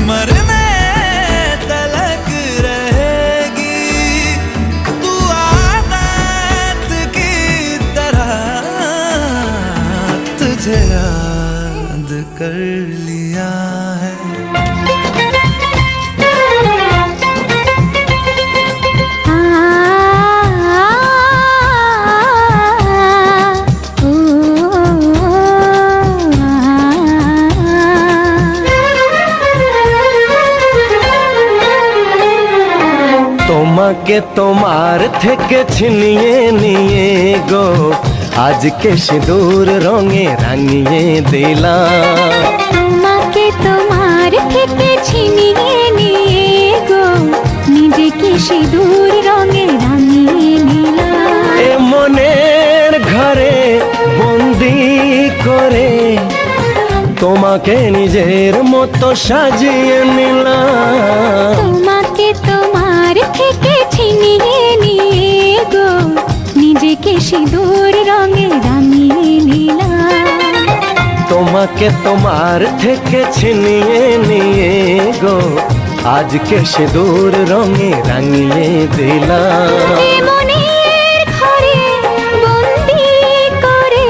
मरने तलक रहेगी, तू आदत की तरह तुझे याद कर लिया है। তোমাকে তোমার থেকে ছিনিয়ে নিয়ে গো আজকে সিঁদুর রঙে রাঙিয়ে দিলাম। তোমাকে তোমার থেকে ছিনিয়ে নিয়ে গো নিজেকে সিঁদুর রঙে রাঙিয়ে নিলাম। এ মনের ঘরে বন্দি করে তোমাকে নিজের মতো সাজিয়ে নিলাম। তোমাকে তোমার থেকে ছিনিয়ে নিয়ে গো নিজেকে সিঁদুর রঙে রাঙিয়ে নিলাম। তোমাকে তোমার থেকে ছিনিয়ে নিয়ে গো আজকে সিঁদুর রঙে রাঙিয়ে দিলাম। এ মনের ঘরে বন্দি করে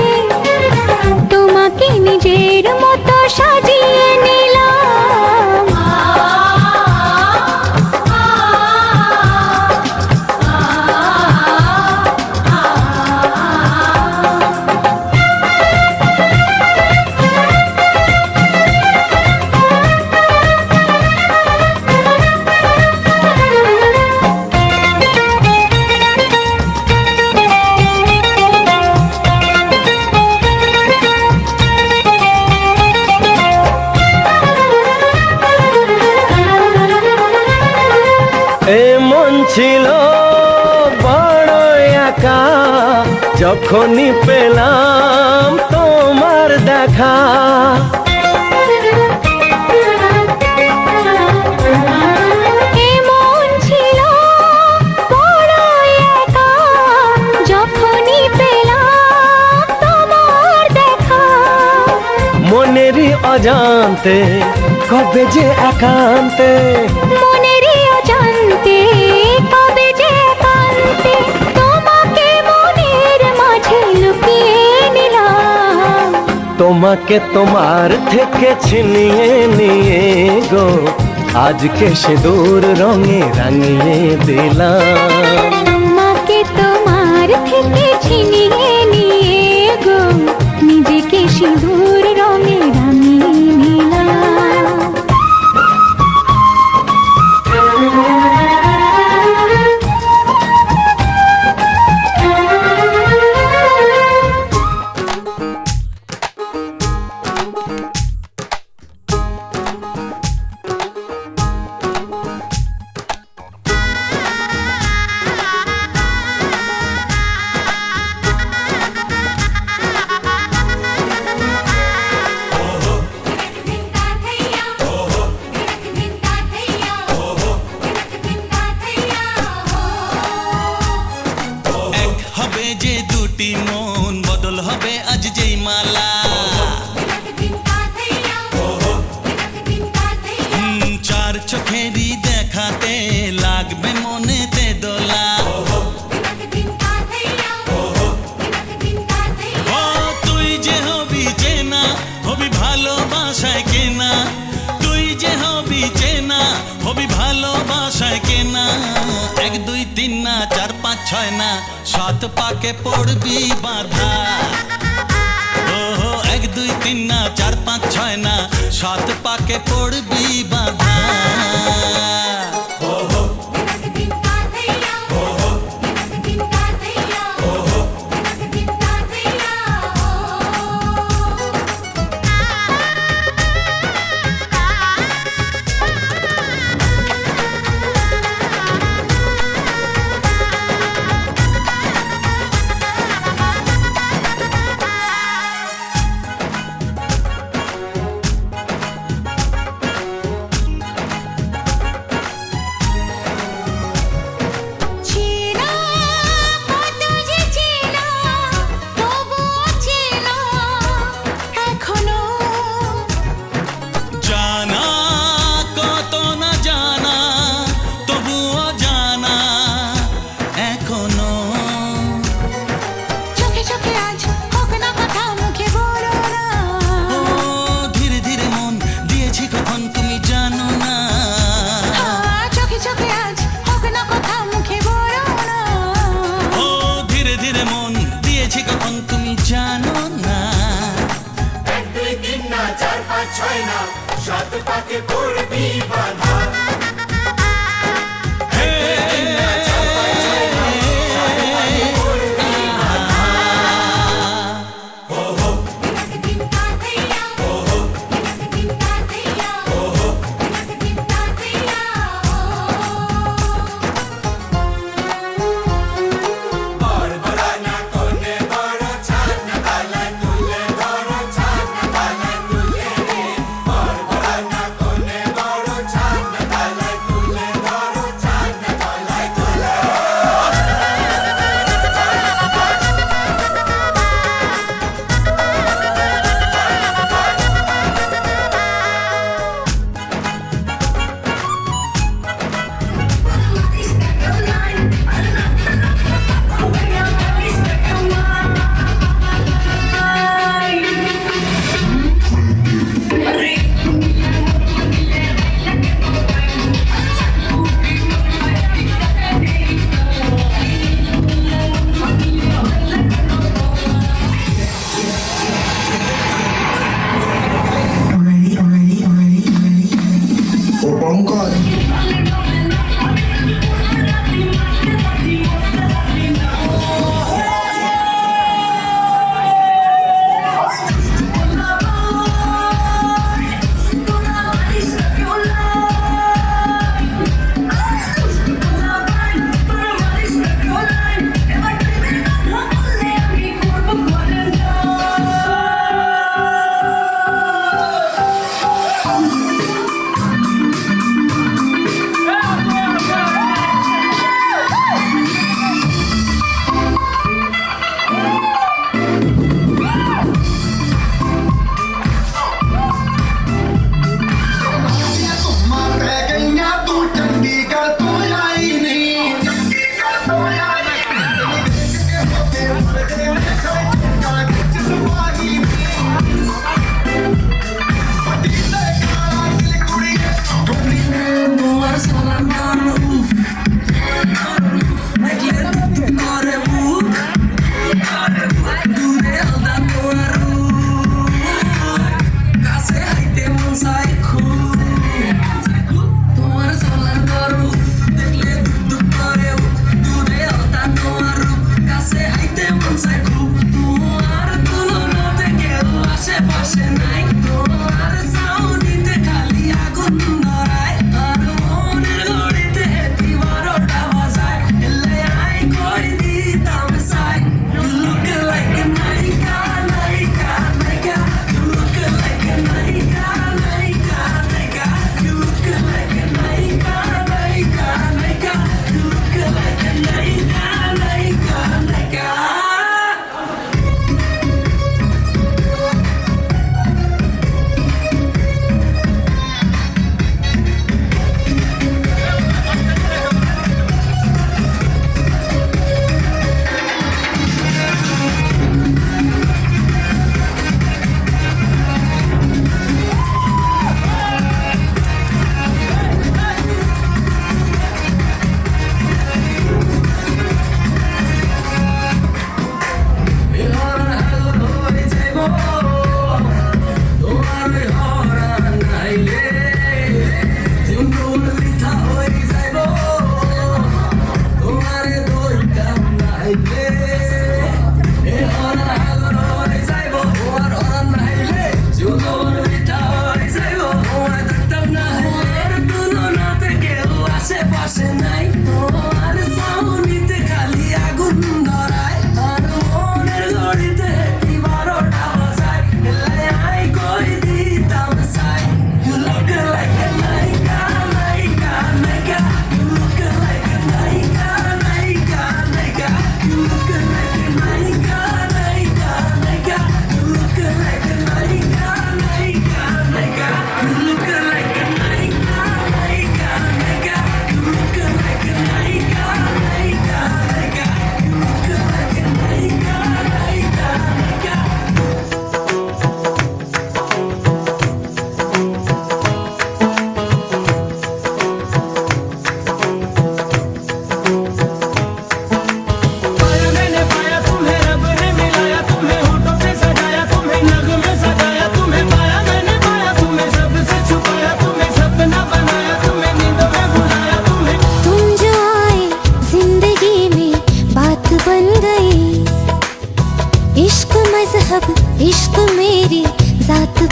তোমাকে নিজের মতো সাজিয়ে নিলাম। এ মন ছিল বড় একা যখনই পেলাম তোমার দেখা। এ মন ছিল বড় একা যখনই পেলাম তোমার দেখা। মনেরই অজান্তে কবে যে একান্তে, মনেরই অজান্তে কবে যে একান্তে তোমাকে মনের মাঝে লুকিয়ে নিলাম। তোমাকে তোমার থেকে ছিনিয়ে নিয়ে গো আজকে সিঁদুর রঙে রাঙিয়ে দিলাম। তোমাকে তোমার থেকে ছিনিয়ে নিয়ে গো নিজেকে সিঁদুর রঙে চোখেরই দেখাতে লাগবে মনেতে দোলা ও তুই যে হবি চেনা হবি ভালোবাসায় কেনা তুই যে হবি চেনা হবি ভালোবাসায় কেনা 1 2 3 না 4 5 6 না 7 পাকে পড়বি বাধা ওহো 1 2 3 না 4 5 6 না 7 পাকে পড়বি বাধা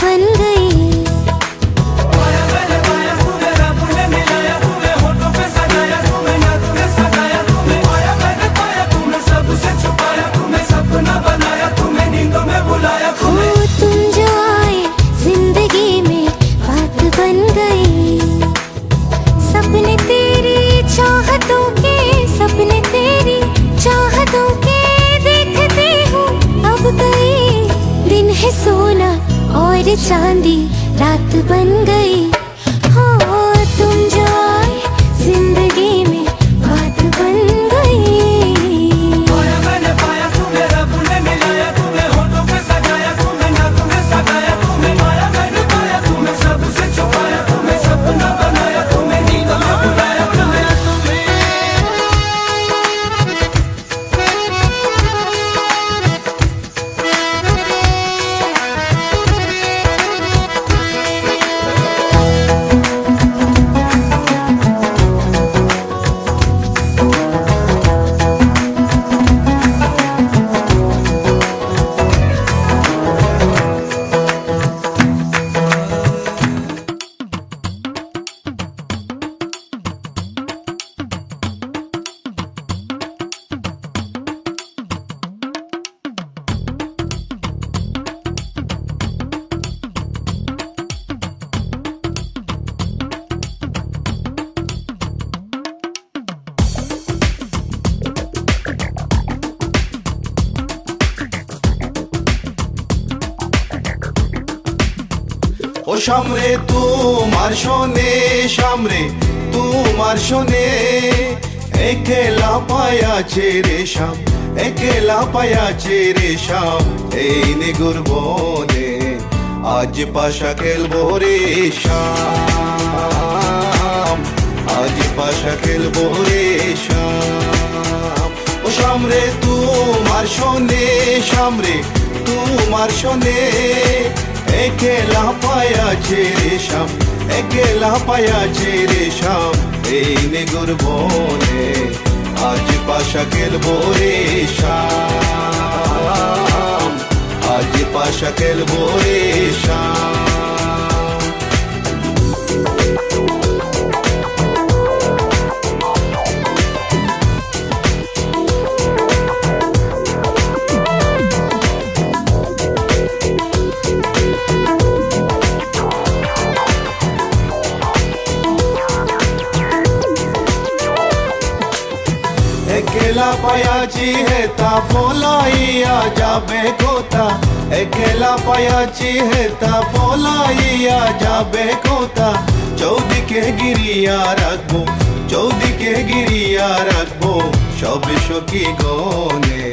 बन गई। पाया मैंने पाया तुम्हें रब ने मिलाया तुम्हें होठों पे सजाया तुम्हें याद में सताया तुम्हें पाया मैंने पाया तुम्हें सबसे छुपाया तुम्हें सपना बनाया तुम्हें नींदों में बुलाया हो तुम जो आए जिंदगी में बात बन गई। सपने तेरी चाहतों के सपने तेरी चाहतों के देखते हूँ अब गई। दिन है सोना और चांदी रात बन गई। हो तुम जो आए जिंदगी में बात बन गई। पाया मैंने पाया तुम्हें रब ने मिलाया तुम्हें होठों पे सजाया तुम्हें याद में सताया तुम्हें पाया मैंने पाया तुम्हें सबसे छुपाया तुम्हें सपना बनाया तुम्हें नींदों में बुलाया तुम्हें ও সামরে তোমার শোনে সামরে তোমার শোনে একেলা পায়াছে রে শাম একেলা পায়াছে রে শাম এই নিগুর বনে আজ পাশা খেলবো রে শাম আজ পাশা খেলবো রে শাম ও সামরে তোমার শোনে সামরে তোমার শোনে একেলা পায়াছে রে শাম একেলা পায়াছে রে শাম এই নিগুর বনে আজ পাশা খেলবো রে শাম আজ পাশা খেলবো রে শাম একেলা পায়াছি হেতা পলাইয়া যাবে কোথা একেলা পায়াছি হেতা পলাইয়া যাবে কোথা চৌদিকে গিরিয়া রাখবো চৌদিকে গিরিয়া রাখবো সব সখী গনে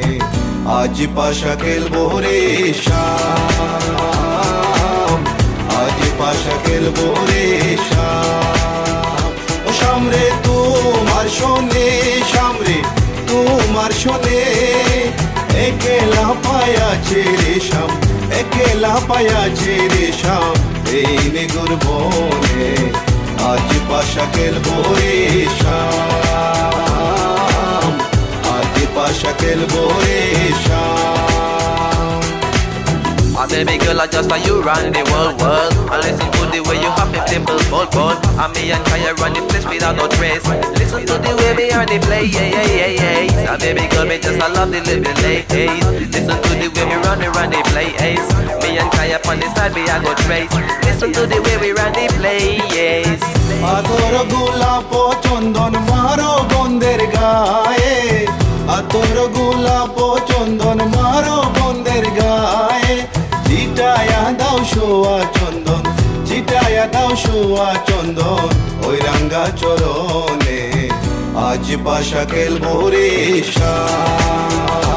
আজ পাশা খেলবো রে শাম আজ পাশা খেলবো রে শাম ও সামরে তোমার শোনে সামরে তোমার শোনে একেলা পায়াছে রে শাম একেলা পায়াছে রে শাম এই নিগুর বনে আজ পাশা খেলবো রে শাম আজ পাশা খেলবো রে শাম Oh baby girl, I just saw you run the world. And listen to the way you happy people ball. And me and Kaya run the place without no trace. Listen to the way me and they play, yeah. And baby girl, me just I love the living ladies. Listen to the way me run the play, ace. Me and Kaya on the side, we I go trace. Listen to the way we run the play, yes. আতর গোলাপ চন্দন মারো বন্দের গায়ে আতর গোলাপ চন্দন মারো বন্দের গায়ে চিটায়া দাও শোয়া চন্দন চিটায়া দাও শোয়া চন্দন ওই রাঙ্গা চরণে আজ পাশা খেলবো রে শাম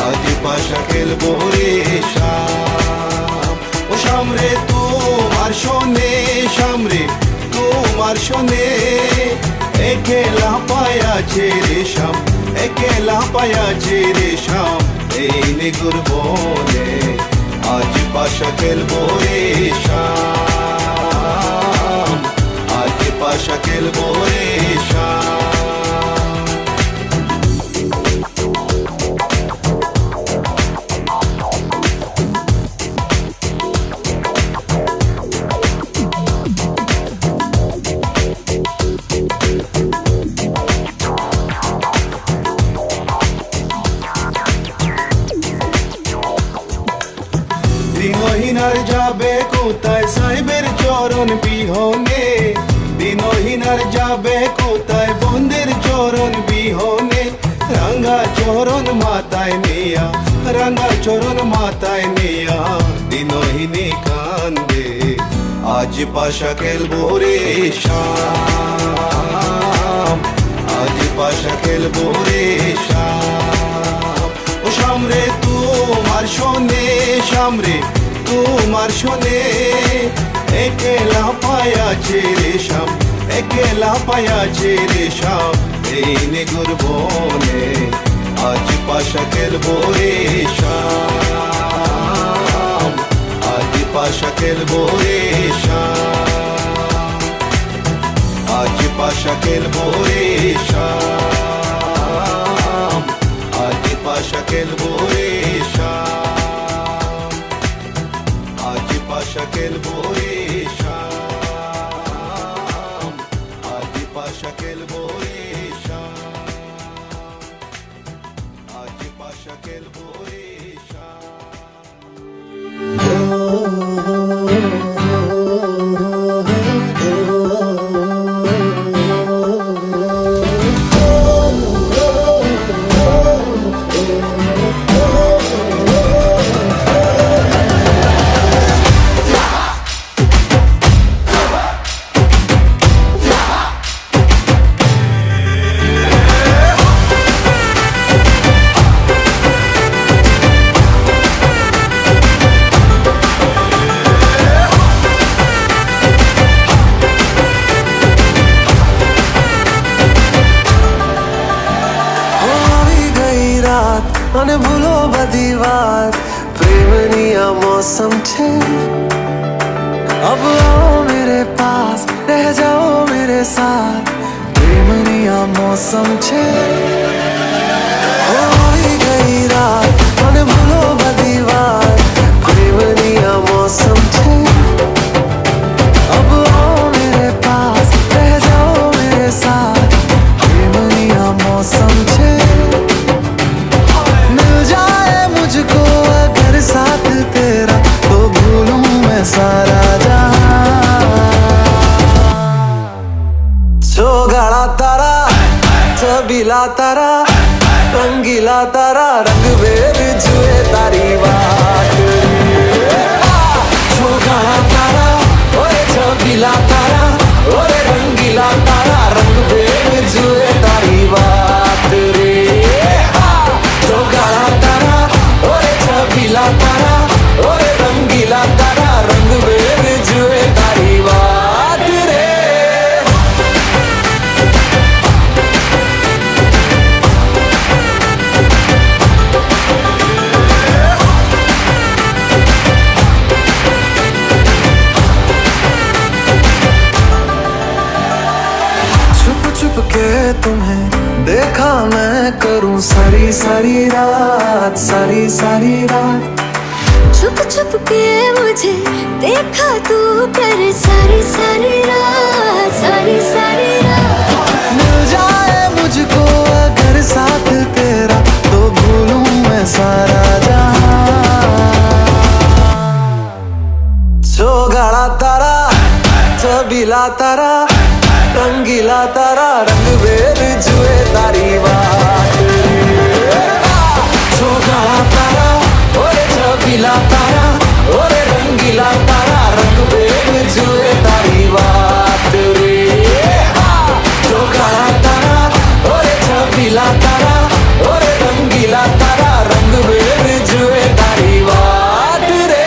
আজ পাশা খেলবো রে শাম ও সামরে তোমার শোনে সামরে তোমার শোনে একেলা পায়াছে রে শাম একেলা পায়াছে রে শাম এই নিগুর বনে আজ পাশা খেলবো রে শাম আজ পাশা খেলবো রে শাম বিহনে দিনহীনার যাবে কোথায় বন্দের চরণ বিহনে রাঙ্গা চরণ মাথায় নিয়া রাঙ্গা চরণ মাথায় নিয়া দিনহীনে কান্দে আজ পাশা খেলবো রে শাম আজ পাশা খেলবো রে শাম ও শাম রে তোমার শোনে শাম রে তোমার শোনে একেলা পায়াছে রে শাম একেলা পায়াছে রে শাম এই নেগুর বনে আজ পাশা খেলবো রে শাম আজ পাশা খেলবো রে শাম আজ পাশা খেলবো রে শাম আজ পাশা খেলবো রে শাম আজ পাশা খেলবো রে শাম আজ পাশা খেলবো রে শাম আজ পাশা খেলবো রে અને ભૂલો બધી વાત પ્રેમની આ મૌસમ છે अब आओ मेरे पास रह जाओ मेरे साथ प्रेमनी आ मौसम छे होई गई रात અને ભૂલો બધી વાત પ્રેમની આ મૌસમ છે अब आओ मेरे पास रह जाओ मेरे साथ प्रेमनी आ मौसम छे मुझको अगर साथ तेरा तो भूलूं मैं सारा जहां सोगाड़ा तारा छबीला तारा रंगीला तारा रंग बेर जुए तारी बात सोगाड़ा तारा ओए छबीला तारा ओए रंगीला तारा रंग बेर जुए तारी बात रे सोगाड़ा तारा छबीला तारा ओए रंगीला तारा रंग बेर जुए तारी बात रे छुप छुप के तुम्हें देखा मैं करूं सारी सारी रात सारी सारी रात छुप छुप के मुझे देखा तू कर सारी सारी रात सारी सारी रात मिल जाए मुझको अगर साथ तेरा तो भूलूं मैं सारा जहां सोगाड़ा तारा छबीला तारा रंगीला तारा रंग बेर जुए तारी बात सोगाड़ा तारा ओए छबीला तारा ओए रंगीला तारा रंग बेर जुए तारी बात रे सोगाड़ा तारा ओए छबीला तारा ओए रंगीला तारा रंग बेर जुए तारी बात रे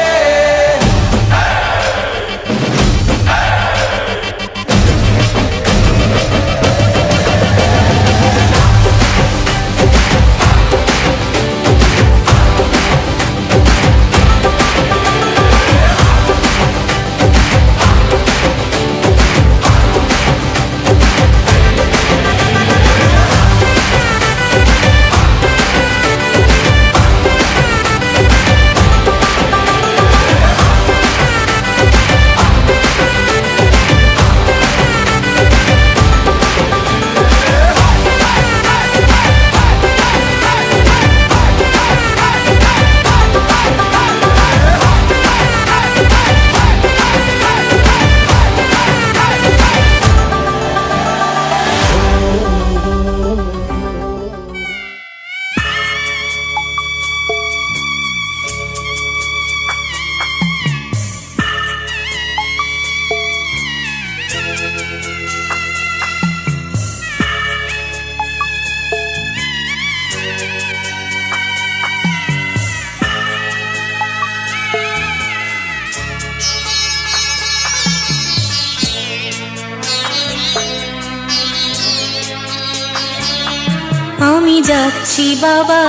আমি যাচ্ছি বাবা,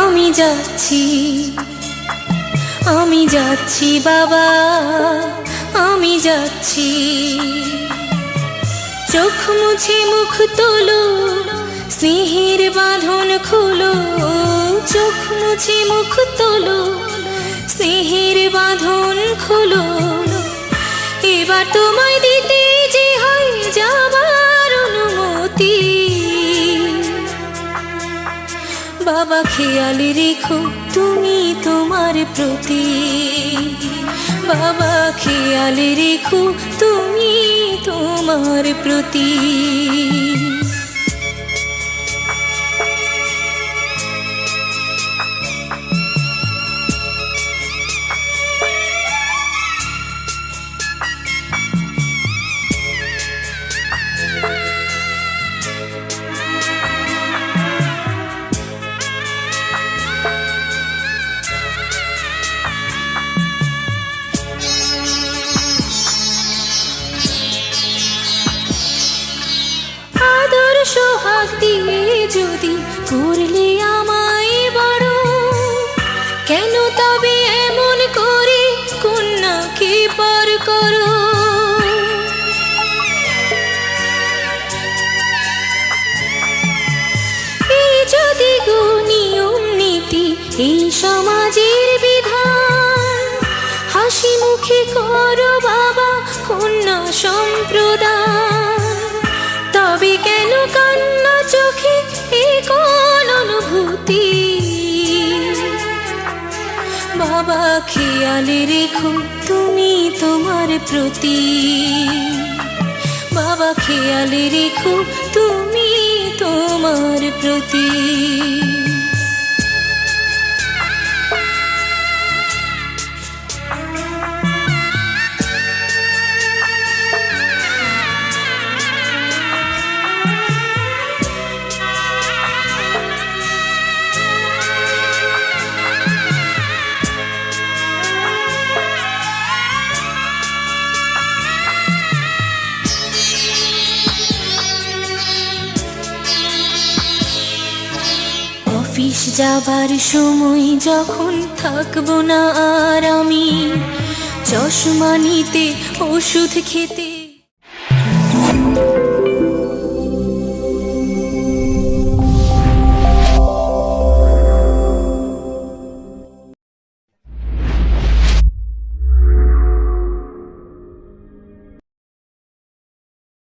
আমি যাচ্ছি, আমি যাচ্ছি বাবা, আমি যাচ্ছি। চোখ মুছে মুখ তোলো, স্নেহের বাঁধন খুলো, চোখ মুছে মুখ তোলো, স্নেহের বাঁধন খুলো। এবার তোমায় দিতে যে হয় যাবার অনুমতি। বাবা খেয়াল রেখো তুমি তোমার প্রতি, বাবা খেয়াল রেখো তুমি তোমার প্রতি। সোহাগ দিয়ে যদি করলে আমায় বড়, কেন তবে এমন করে কন্যাকে পর করো। এই যদি গো নিয়ম নীতি, এই সমাজের বিধান, হাসি মুখে করো বাবা কন্যা সম্প্রদান। তবে কেন কান্না চোখে এই কোন অনুভূতি। বাবা খেয়াল রেখো তুমি তোমার প্রতি, বাবা খেয়াল রেখো তুমি তোমার প্রতি। অফিস যাবার সময় যখন থাকবো না আর আমি, চশমা নিতে ওষুধ খেতে